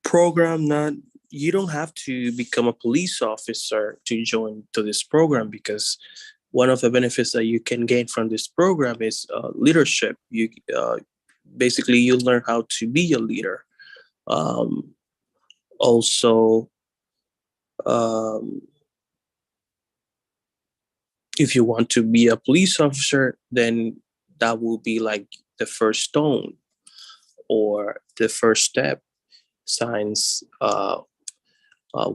C: program. You don't have to become a police officer to join to this program, because one of the benefits that you can gain from this program is leadership. You basically you learn how to be a leader. Also, if you want to be a police officer, then that will be like the first stone or the first step. Since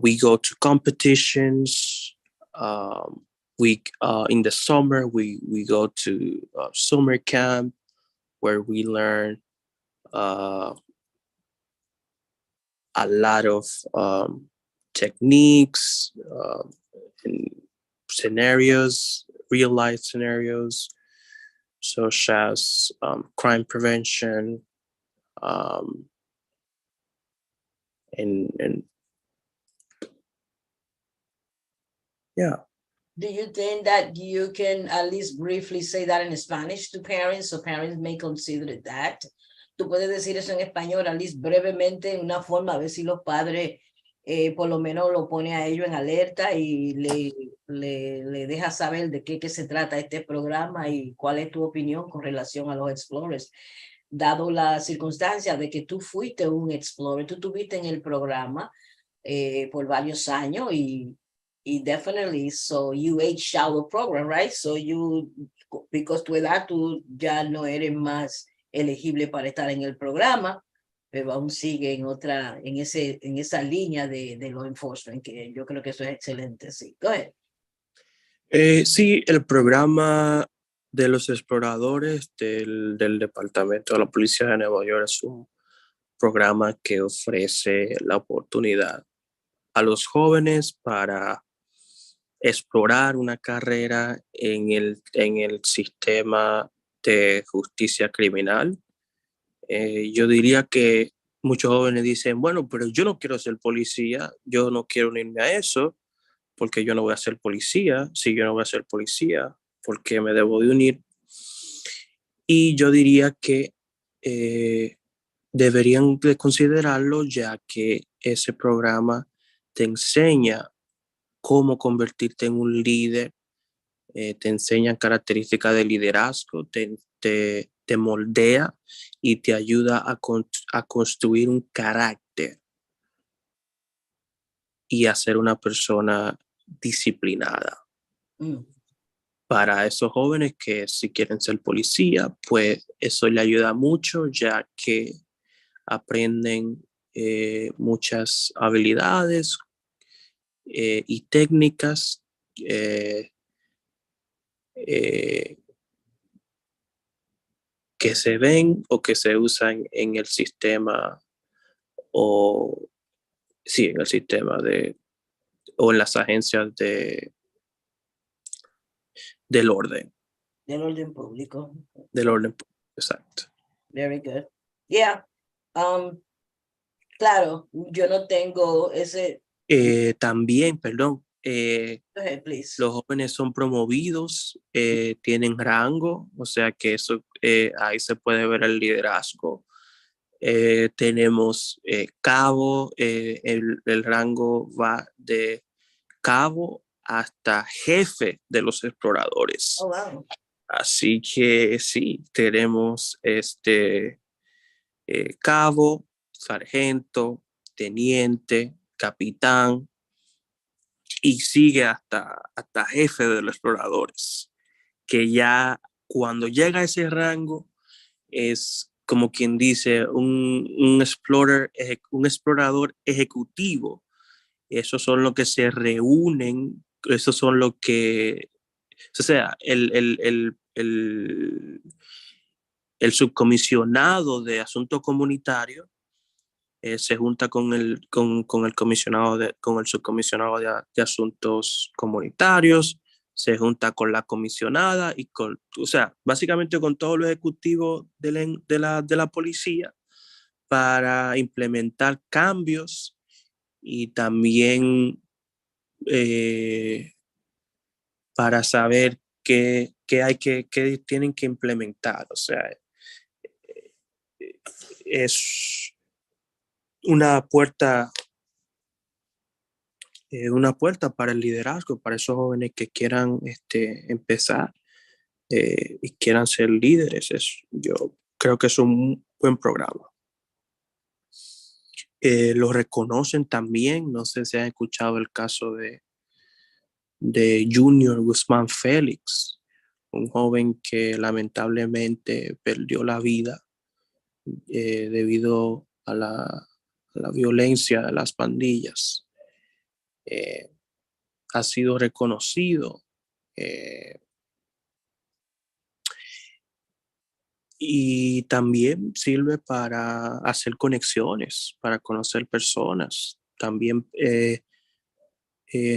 C: we go to competitions, in the summer we go to summer camp where we learn a lot of techniques and scenarios, real life scenarios, such as crime prevention, and Yeah.
A: Do you think that you can at least briefly say that in Spanish to parents, so parents may consider that? Tú puedes decir eso en español, at least brevemente, en una forma, a ver si los padres por lo menos lo pone a ellos en alerta y le deja saber de qué se trata este programa y cuál es tu opinión con relación a los Explorers. Dado la circunstancia de que tú fuiste un Explorer, tú estuviste en el programa por varios años y definitely, so you aged out of program, right? So you, because tu edad, tú ya no eres más elegible para estar en el programa, pero aún sigue en esa línea de law enforcement, que yo creo que eso es excelente, sí. Go ahead.
C: Sí, el programa de los exploradores del Departamento de la Policía de Nueva York es un programa que ofrece la oportunidad a los jóvenes para explorar una carrera en el sistema de justicia criminal. Yo diría que muchos jóvenes dicen, bueno, pero yo no quiero ser policía, yo no quiero unirme a eso, porque yo no voy a ser policía. Si yo no voy a ser policía, ¿por qué me debo de unir? Y yo diría que deberían de considerarlo, ya que ese programa te enseña cómo convertirte en un líder, te enseña características de liderazgo, te moldea y te ayuda a construir un carácter y a ser una persona disciplinada. Para esos jóvenes que si quieren ser policía, pues eso le ayuda mucho, ya que aprenden muchas habilidades y técnicas que se ven o que se usan en el sistema o sí, en el sistema o en las agencias del orden.
A: Del orden público.
C: Del orden público, exacto.
A: Very good. Yeah. Claro, yo no tengo ese.
C: También, perdón,
A: Go ahead, please.
C: los jóvenes son promovidos, tienen rango, o sea que eso ahí se puede ver el liderazgo. Tenemos cabo, el rango va de cabo hasta jefe de los exploradores.
A: Oh, wow.
C: Así que sí, tenemos cabo, sargento, teniente, capitán y sigue hasta jefe de los exploradores, que ya cuando llega a ese rango es como quien dice un explorador ejecutivo. Esos son los que se reúnen, esos son los que, o sea, el subcomisionado de asuntos comunitarios se junta con el subcomisionado de asuntos comunitarios, se junta con la comisionada y o sea, básicamente con todos los ejecutivos de la policía para implementar cambios y también para saber qué tienen que implementar. O sea, es una puerta para el liderazgo, para esos jóvenes que quieran empezar y quieran ser líderes. Yo creo que es un buen programa. Lo reconocen también, no sé si han escuchado el caso de Junior Guzmán Félix, un joven que lamentablemente perdió la vida debido a la violencia de las pandillas. Ha sido reconocido y también sirve para hacer conexiones, para conocer personas, también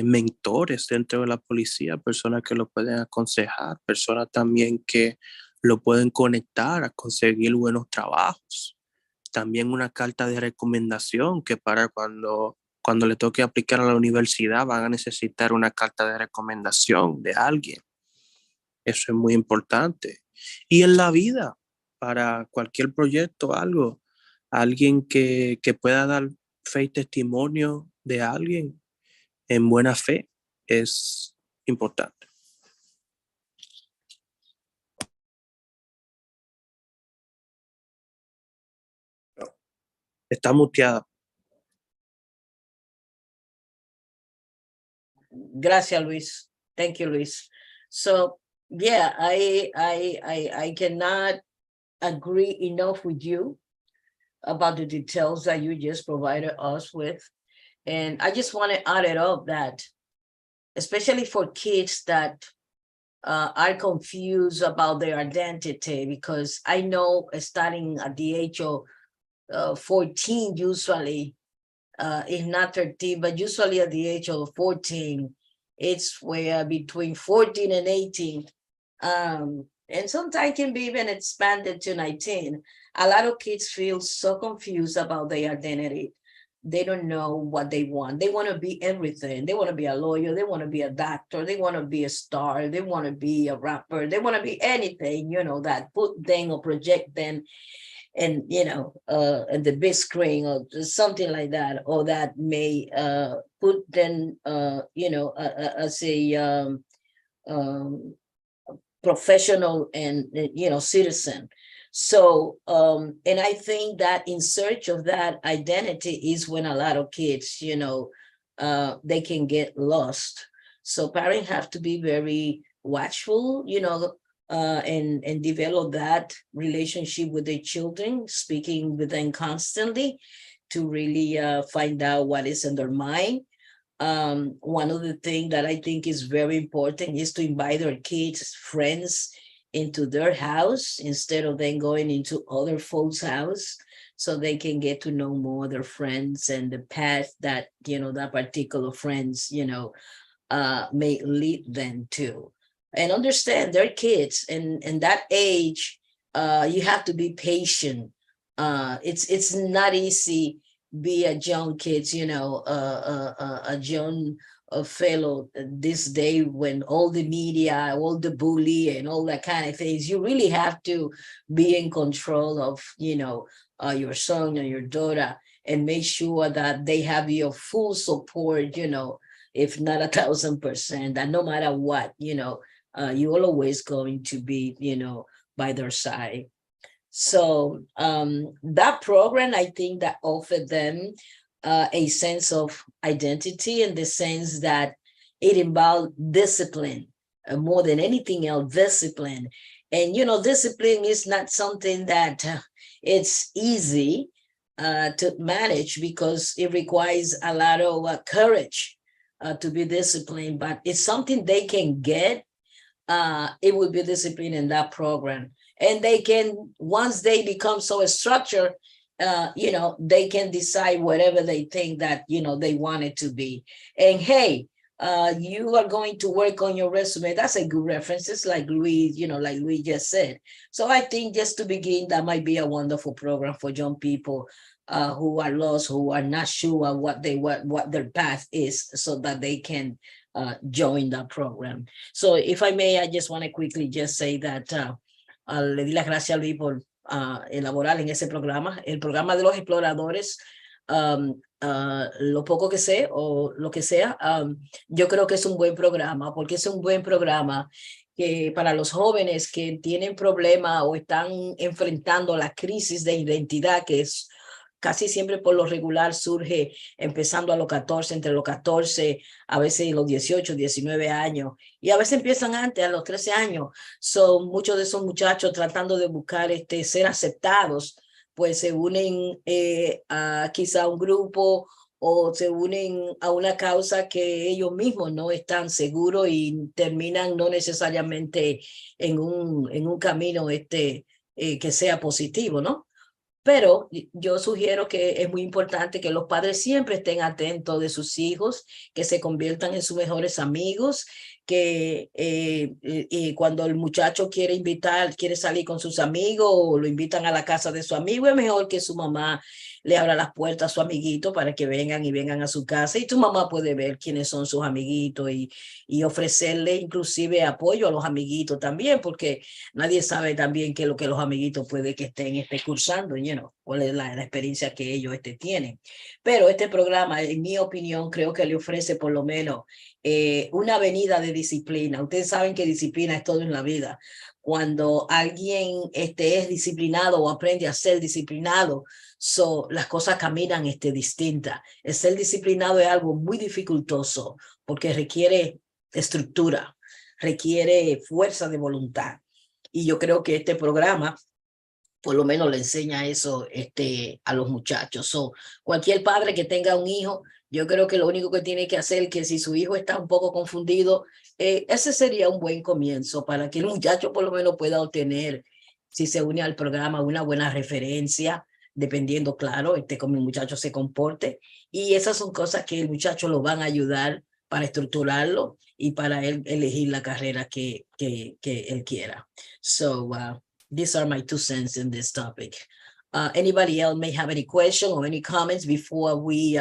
C: mentores dentro de la policía, personas que lo pueden aconsejar, personas también que lo pueden conectar a conseguir buenos trabajos. También una carta de recomendación que para cuando cuando le toque aplicar a la universidad van a necesitar una carta de recomendación de alguien. Eso es muy importante. Y en la vida, para cualquier proyecto, algo, alguien que pueda dar fe y testimonio de alguien en buena fe es importante. Está muteada.
A: Gracias, Luis. Thank you, Luis. So yeah, I cannot agree enough with you about the details that you just provided us with. And I just want to add it up that, especially for kids that are confused about their identity, because I know starting at the age of 14, usually, it's not 13, but usually at the age of 14, it's where between 14 and 18, and sometimes can be even expanded to 19. A lot of kids feel so confused about their identity. They don't know what they want. They want to be everything. They want to be a lawyer. They want to be a doctor. They want to be a star. They want to be a rapper. They want to be anything, you know, that put them or project them and, you know, and the big screen or something like that, or that may put them, you know, as a professional and, you know, citizen. So, and I think that in search of that identity is when a lot of kids, you know, they can get lost. So parents have to be very watchful, you know, and develop that relationship with their children, speaking with them constantly to really find out what is in their mind. One of the things that I think is very important is to invite their kids, friends into their house instead of them going into other folks' house, so they can get to know more their friends and the path that, you know, that particular friends, you know, may lead them to. And understand they're kids, and that age, you have to be patient. It's not easy be a young kids, you know, a young fellow this day when all the media, all the bully and all that kind of things. You really have to be in control of, you know, your son or your daughter, and make sure that they have your full support, you know, if not 1,000%, that no matter what, you know, you're always going to be, you know, by their side. So that program, I think that offered them a sense of identity, in the sense that it involved discipline more than anything else, discipline. And, you know, discipline is not something that it's easy to manage, because it requires a lot of courage to be disciplined, but it's something they can get. It will be discipline in that program. And they can, once they become so structured, you know, they can decide whatever they think that, you know, they want it to be. And hey, you are going to work on your resume. That's a good reference. It's like Louis, you know, like Louis just said. So I think just to begin, that might be a wonderful program for young people who are lost, who are not sure what their path is, so that they can join that program. So if I may, I just want to quickly just say that le di las gracias a Luis por elaborar en ese programa, el programa de los exploradores. Lo poco que sé o lo que sea, yo creo que es un buen programa, porque es un buen programa que para los jóvenes que tienen problemas o están enfrentando la crisis de identidad, que es casi siempre por lo regular surge empezando a los 14, entre los 14, a veces los 18, 19 años, y a veces empiezan antes, a los 13 años. Son muchos de esos muchachos tratando de buscar ser aceptados, pues se unen a quizá un grupo, o se unen a una causa que ellos mismos no están seguros, y terminan no necesariamente en un camino que sea positivo, ¿no? Pero yo sugiero que es muy importante que los padres siempre estén atentos de sus hijos, que se conviertan en sus mejores amigos, que cuando el muchacho quiere salir con sus amigos o lo invitan a la casa de su amigo, es mejor que su mamá le abra las puertas a su amiguito para que vengan a su casa, y tu mamá puede ver quiénes son sus amiguitos y ofrecerle inclusive apoyo a los amiguitos también, porque nadie sabe también qué es lo que los amiguitos puede que estén cursando, cuál es la experiencia que ellos tienen. Pero este programa, en mi opinión, creo que le ofrece por lo menos una avenida de disciplina. Ustedes saben que disciplina es todo en la vida. Cuando alguien es disciplinado o aprende a ser disciplinado, las cosas caminan distintas. El ser disciplinado es algo muy dificultoso porque requiere estructura, requiere fuerza de voluntad. Y yo creo que este programa por lo menos le enseña eso a los muchachos. Cualquier padre que tenga un hijo, yo creo que lo único que tiene que hacer es que si su hijo está un poco confundido, ese sería un buen comienzo para que el muchacho por lo menos pueda obtener, si se une al programa, una buena referencia, dependiendo, claro, cómo el muchacho se comporte. Y esas son cosas que el muchacho lo van a ayudar para estructurarlo y para él elegir la carrera que él quiera. These are my 2 cents in this topic. Anybody else may have any question or any comments before we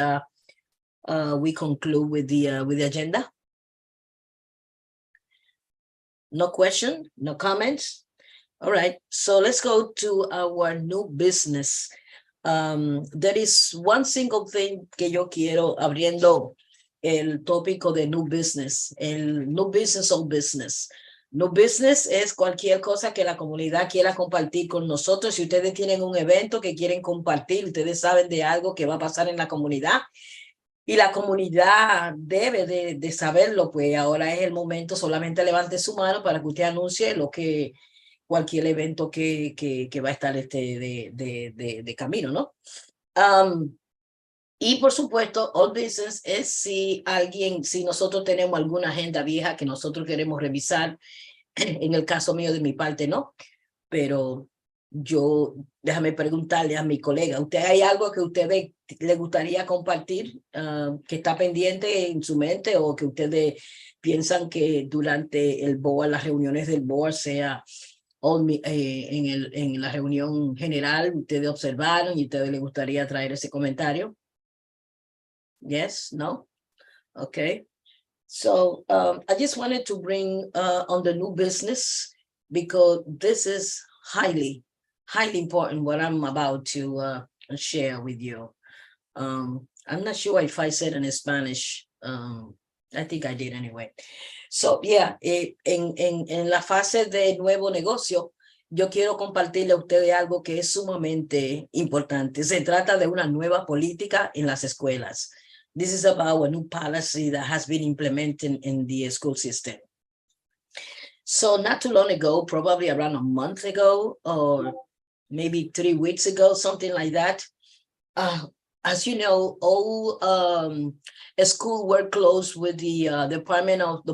A: conclude with the agenda? No question, no comments. All right, so let's go to our new business. There is one single thing que yo quiero abriendo el tópico de new business, el new business on business. No business es cualquier cosa que la comunidad quiera compartir con nosotros. Si ustedes tienen un evento que quieren compartir, ustedes saben de algo que va a pasar en la comunidad y la comunidad debe de saberlo, pues ahora es el momento. Solamente levante su mano para que usted anuncie cualquier evento que va a estar de camino, ¿no? Y por supuesto, all business es si nosotros tenemos alguna agenda vieja que nosotros queremos revisar. En el caso mío, de mi parte, no. Pero déjame preguntarle a mi colega, ¿usted hay algo que usted le gustaría compartir, que está pendiente en su mente, o que ustedes piensan que durante el board, las reuniones del board, sea en la reunión general, ustedes observaron y a ustedes les gustaría traer ese comentario? Yes, no? Okay. So I just wanted to bring on the new business, because this is highly important what I'm about to share with you. I'm not sure if I said in Spanish. I think I did anyway. So yeah, en la fase de nuevo negocio, yo quiero compartirle a ustedes algo que es sumamente importante. Se trata de una nueva política en las escuelas. This is about a new policy that has been implemented in the school system. So not too long ago, probably around a month ago, or maybe 3 weeks ago, something like that. As you know, all schools were closed with the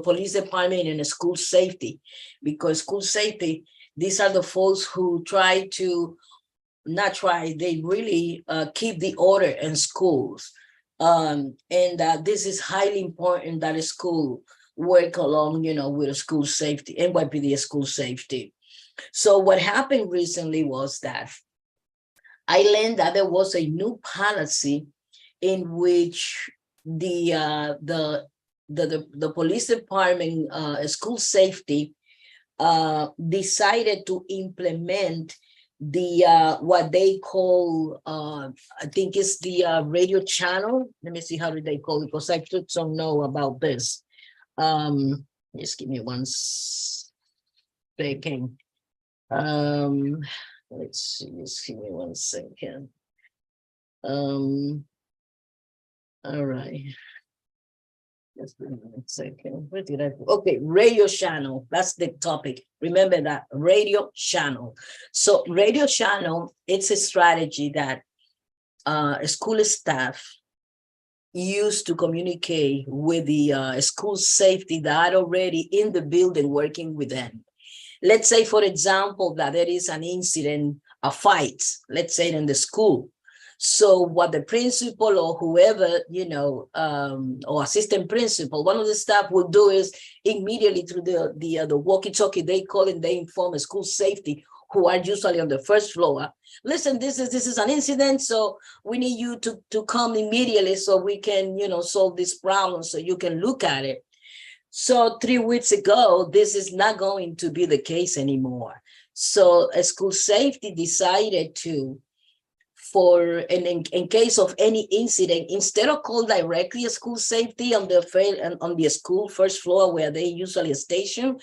A: police department and school safety, because school safety, these are the folks who they really keep the order in schools. And this is highly important that a school work along, with school safety, NYPD school safety. So what happened recently was that I learned that there was a new policy in which the police department, school safety, decided to implement what they call, I think it's the radio channel. Let me see, how do they call it? Because I took some know about this. Just give me 1 second. Let's see, just give me 1 second. All right. Just give me 1 second. Where did I go? Okay, radio channel. That's the topic. Remember that, radio channel. So radio channel, it's a strategy that school staff use to communicate with the school safety that are already in the building working with them. Let's say, for example, that there is an incident, a fight, let's say in the school. So what the principal or whoever, you know, or assistant principal, one of the staff will do is immediately through the walkie-talkie, they call and they inform school safety, who are usually on the first floor. Listen, this is an incident, so we need you to come immediately so we can, you know, solve this problem, so you can look at it. So 3 weeks ago, this is not going to be the case anymore. So a school safety decided to, in case of any incident, instead of call directly a school safety on the school first floor where they usually station,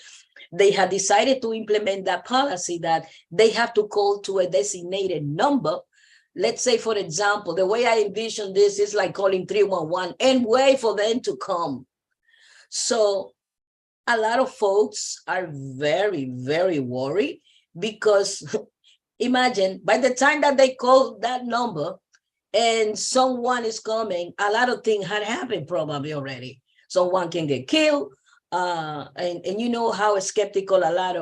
A: they had decided to implement that policy that they have to call to a designated number. Let's say, for example, the way I envision this is like calling 311 and wait for them to come. So a lot of folks are very, very worried because imagine by the time that they call that number and someone is coming, a lot of things had happened probably already. Someone can get killed. And you know how skeptical a lot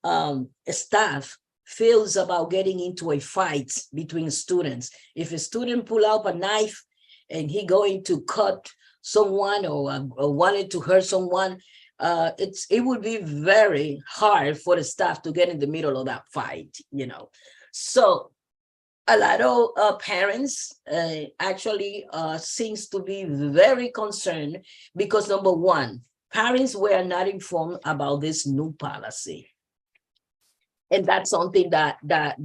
A: of staff feels about getting into a fight between students. If a student pull out a knife and he going to cut someone or wanted to hurt someone, it would be very hard for the staff to get in the middle of that fight, you know. So a lot of parents actually seems to be very concerned because, number one, parents were not informed about this new policy. And that's something that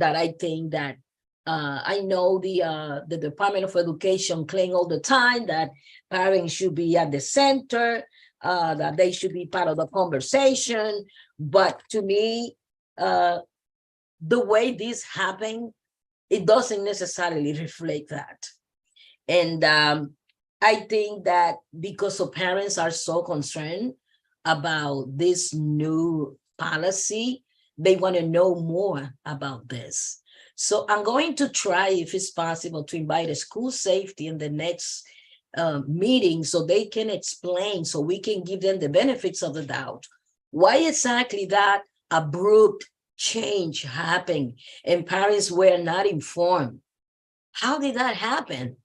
A: I think that I know the Department of Education claim all the time that parents should be at the center, that they should be part of the conversation. But to me, the way this happened, it doesn't necessarily reflect that. And I think that because the parents are so concerned about this new policy, they want to know more about this. So I'm going to try, if it's possible, to invite a school safety in the next meeting so they can explain, so we can give them the benefits of the doubt. Why exactly that abrupt change happened and parents were not informed? How did that happen?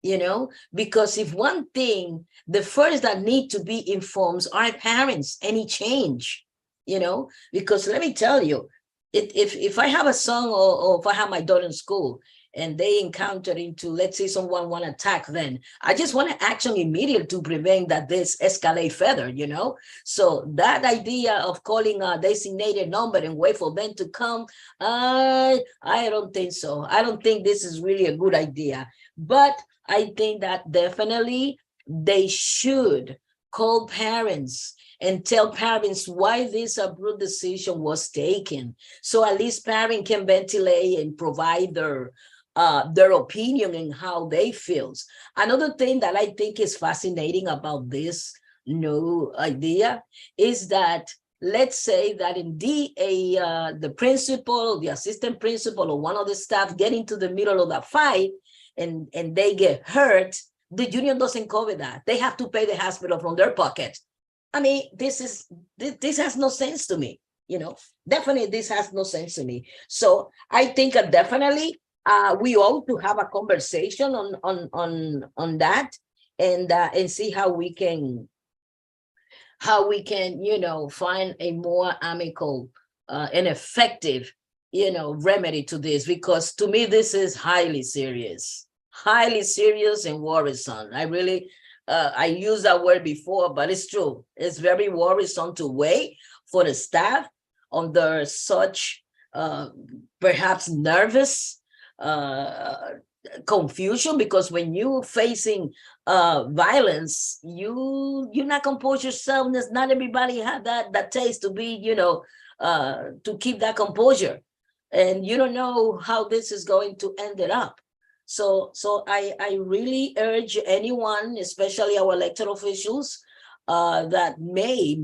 A: You know, because if one thing, the first that need to be informed are parents, any change, you know, because let me tell you, if I have a son or if I have my daughter in school and they encounter into, let's say someone want to attack them, I just want to action immediately to prevent that this escalate further, you know. So that idea of calling a designated number and wait for them to come, I don't think so. I don't think this is really a good idea. But I think that definitely they should call parents and tell parents why this abrupt decision was taken. So at least parents can ventilate and provide their opinion and how they feel. Another thing that I think is fascinating about this new idea is that, let's say that indeed the principal, the assistant principal, or one of the staff get into the middle of that fight and they get hurt, the union doesn't cover that. They have to pay the hospital from their pocket. I mean, this has no sense to me, you know. Definitely, this has no sense to me. So I think definitely we ought to have a conversation on that and see how we can you know, find a more amicable and effective, you know, remedy to this, because to me this is highly serious and worrisome. I really I used that word before, but it's true. It's very worrisome to wait for the staff under such perhaps nervous confusion, because when you're facing violence, you're not compose yourself. Not everybody have that taste to be, you know, to keep that composure, and you don't know how this is going to end it up. So I really urge anyone, especially our elected officials, that may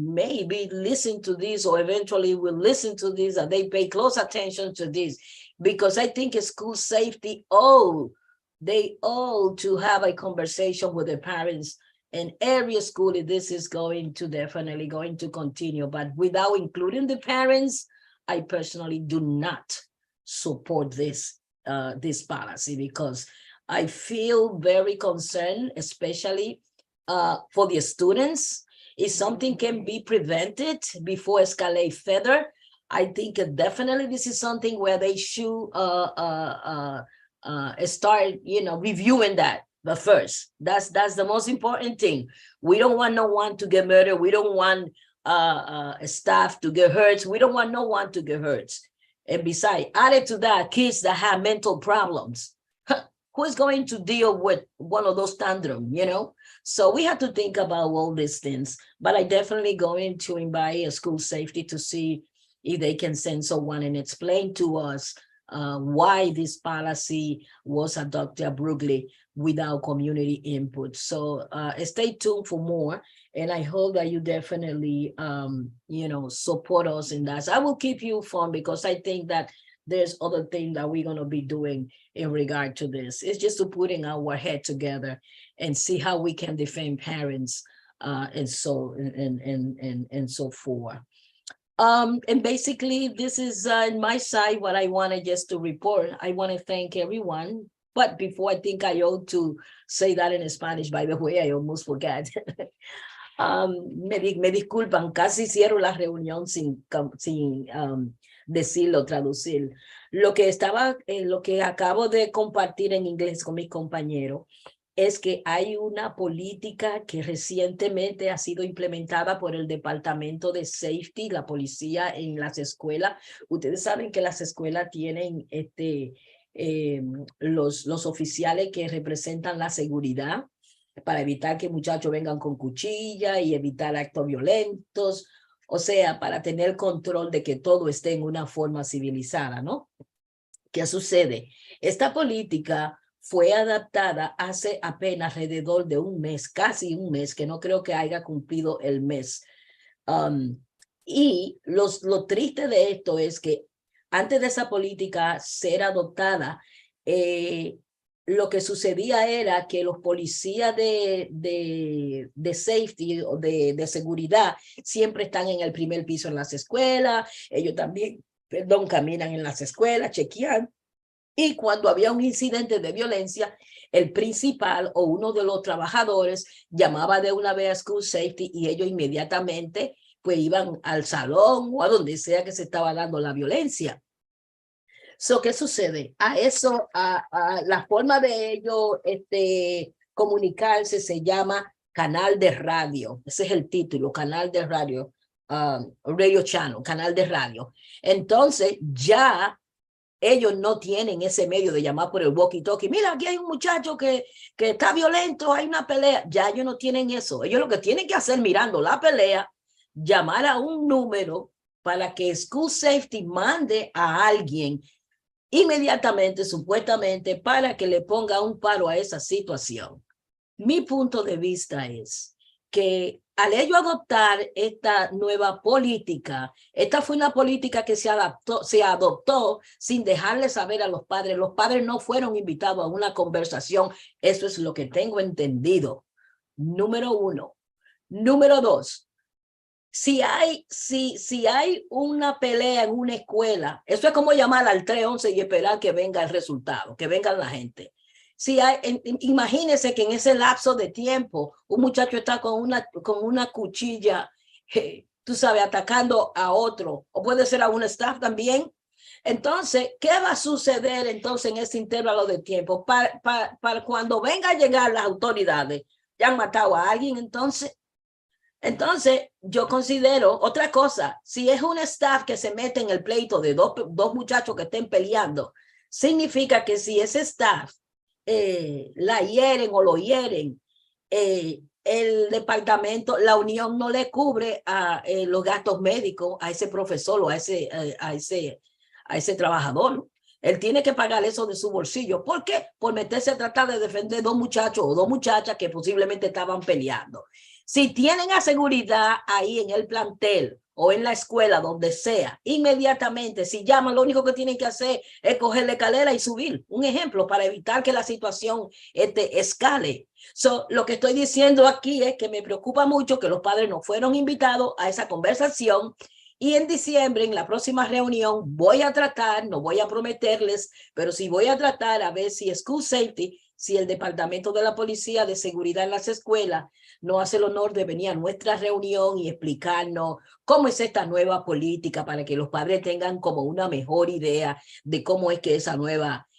A: be listening to this or eventually will listen to this, that they pay close attention to this, because I think school safety, they owe to have a conversation with the parents. And every school, this is definitely going to continue, but without including the parents, I personally do not support this policy, because I feel very concerned, especially for the students. If something can be prevented before escalate further, I think definitely this is something where they should start, reviewing that. But first, that's the most important thing. We don't want no one to get murdered. We don't want staff to get hurt. We don't want no one to get hurt. And besides, added to that, kids that have mental problems. Who is going to deal with one of those tantrums, So we have to think about all these things. But I definitely going to invite school safety to see if they can send someone and explain to us why this policy was adopted abruptly without community input. So stay tuned for more. And I hope that you definitely, support us in that. So I will keep you informed because I think that there's other things that we're going to be doing in regard to this. It's just to putting our head together and see how we can defend parents and so forth. And basically, this is on my side what I wanted just to report. I want to thank everyone. But before, I think I ought to say that in Spanish, by the way, I almost forgot. Me disculpan, casi cierro la reunión sin decirlo, traducir. Lo que acabo de compartir en inglés con mis compañeros es que hay una política que recientemente ha sido implementada por el Departamento de Safety, la policía en las escuelas. Ustedes saben que las escuelas tienen los oficiales que representan la seguridad para evitar que muchachos vengan con cuchilla y evitar actos violentos. O sea, para tener control de que todo esté en una forma civilizada, ¿no? ¿Qué sucede? Esta política fue adaptada hace apenas alrededor de un mes, casi un mes, que no creo que haya cumplido el mes. Y lo triste de esto es que antes de esa política ser adoptada, lo que sucedía era que los policías de safety o de seguridad siempre están en el primer piso en las escuelas. Ellos también, caminan en las escuelas, chequean. Y cuando había un incidente de violencia, el principal o uno de los trabajadores llamaba de una vez a School Safety y ellos inmediatamente pues iban al salón o a donde sea que se estaba dando la violencia. ¿Qué sucede? A la forma de ellos comunicarse se llama canal de radio. Ese es el título, canal de radio, radio channel, canal de radio. Entonces ya ellos no tienen ese medio de llamar por el walkie-talkie. Mira, aquí hay un muchacho que está violento, hay una pelea. Ya ellos no tienen eso. Ellos lo que tienen que hacer mirando la pelea, llamar a un número para que School Safety mande a alguien inmediatamente, supuestamente, para que le ponga un paro a esa situación. Mi punto de vista es que al ello adoptar esta nueva política, esta fue una política que se adoptó sin dejarle saber a los padres. Los padres no fueron invitados a una conversación. Eso es lo que tengo entendido. Número uno. Número dos. Si hay una pelea en una escuela, eso es como llamar al 311 y esperar que venga el resultado, que venga la gente. Imagínense que en ese lapso de tiempo un muchacho está con una cuchilla, tú sabes, atacando a otro, o puede ser a un staff también. Entonces, ¿qué va a suceder entonces en ese intervalo de tiempo? Para cuando venga a llegar las autoridades, ya han matado a alguien, Entonces, yo considero otra cosa, si es un staff que se mete en el pleito de dos muchachos que estén peleando, significa que si ese staff la hieren o lo hieren, el departamento, la unión no le cubre a los gastos médicos a ese profesor o a ese trabajador. Él tiene que pagar eso de su bolsillo. ¿Por qué? Por meterse a tratar de defender dos muchachos o dos muchachas que posiblemente estaban peleando. Si tienen a seguridad ahí en el plantel o en la escuela, donde sea, inmediatamente, si llaman, lo único que tienen que hacer es coger la escalera y subir. Un ejemplo para evitar que la situación escale. Lo que estoy diciendo aquí es que me preocupa mucho que los padres no fueron invitados a esa conversación. Y en diciembre, en la próxima reunión, voy a tratar, no voy a prometerles, pero sí voy a tratar a ver si School Safety si el Departamento de la Policía de Seguridad en las escuelas no hace el honor de venir a nuestra reunión y explicarnos cómo es esta nueva política para que los padres tengan como una mejor idea de cómo es que esa nueva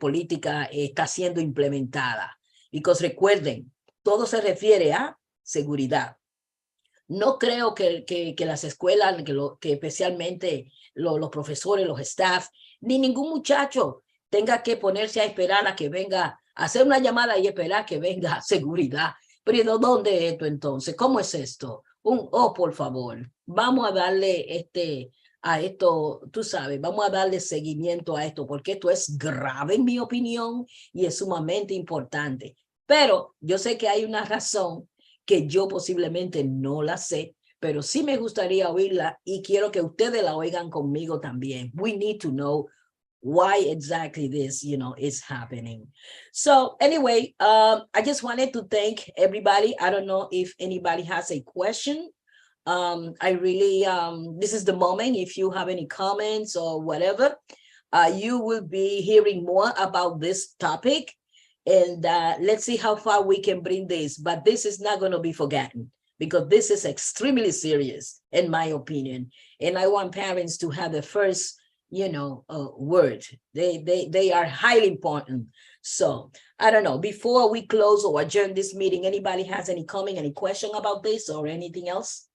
A: política está siendo implementada. Because recuerden, todo se refiere a seguridad. No creo que las escuelas, que especialmente los profesores, los staff, ni ningún muchacho tenga que ponerse a esperar a que venga, a hacer una llamada y esperar que venga seguridad. Pero ¿dónde es esto entonces? ¿Cómo es esto? Por favor, vamos a darle a esto, tú sabes, vamos a darle seguimiento a esto, porque esto es grave en mi opinión y es sumamente importante. Pero yo sé que hay una razón que yo posiblemente no la sé, pero sí me gustaría oírla y quiero que ustedes la oigan conmigo también. We need to know why exactly this, is happening. So anyway, I just wanted to thank everybody. I don't know if anybody has a question. I really, this is the moment. If you have any comments or whatever, you will be hearing more about this topic. And let's see how far we can bring this. But this is not going to be forgotten because this is extremely serious, in my opinion. And I want parents to have the first, word. They are highly important. So I don't know. Before we close or adjourn this meeting, anybody has any comment, any question about this or anything else?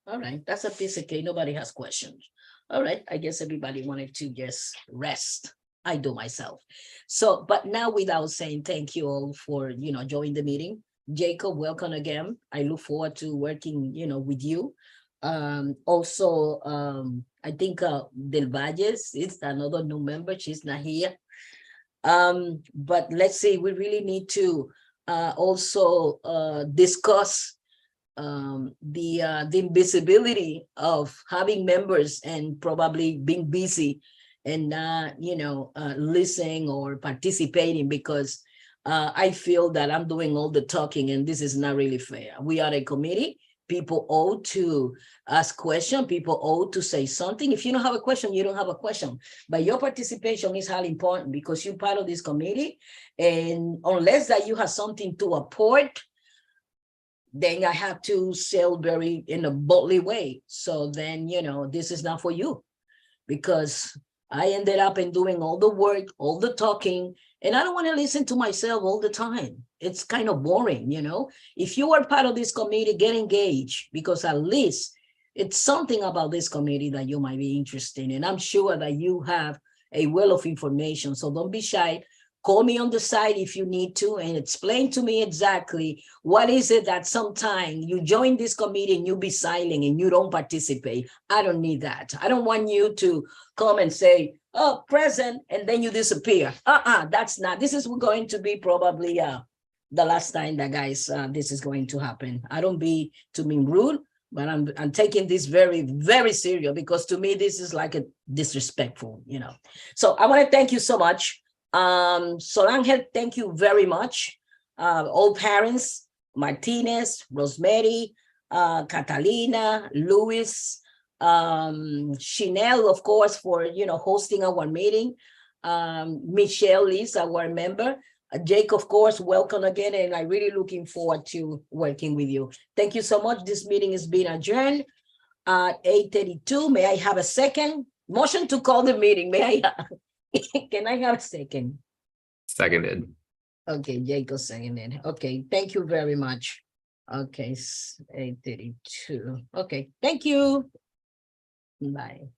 A: All right, that's a piece of cake. Nobody has questions. All right, I guess everybody wanted to just rest. I do myself. So, but now without saying thank you all for, joining the meeting. Jacob, welcome again. I look forward to working, with you. Also, I think Del Valles is another new member. She's not here. But let's see, we really need to also discuss the invisibility of having members and probably being busy and not, listening or participating, because I feel that I'm doing all the talking and this is not really fair. We are a committee. People owe to ask questions. People owe to say something. If you don't have a question, you don't have a question. But your participation is highly important because you're part of this committee. And unless that you have something to report, then I have to say very in a boldly way. So then, this is not for you, because I ended up in doing all the work, all the talking, and I don't want to listen to myself all the time. It's kind of boring, If you are part of this committee, get engaged, because at least it's something about this committee that you might be interested in. And I'm sure that you have a well of information. So don't be shy. Call me on the side if you need to and explain to me exactly what is it that sometimes you join this committee and you be silent and you don't participate. I don't need that. I don't want you to come and say, oh, present, and then you disappear. That's not, this is going to be probably the last time that, guys, this is going to happen. I don't be to be rude, but I'm taking this very, very serious, because to me, this is like a disrespectful, So I want to thank you so much. Solange, thank you very much. All parents, Martinez, Rosemary, Catalina, Luis, Chanel, of course, for, hosting our meeting. Michelle is our member. Jake, of course, welcome again. And I'm really looking forward to working with you. Thank you so much. This meeting is being adjourned at 8:32. May I have a second? Motion to call the meeting. May I? Can I have a second?
D: Seconded.
A: Okay, Jacob seconded. Okay, thank you very much. Okay, 8:32. Okay, thank you. Bye.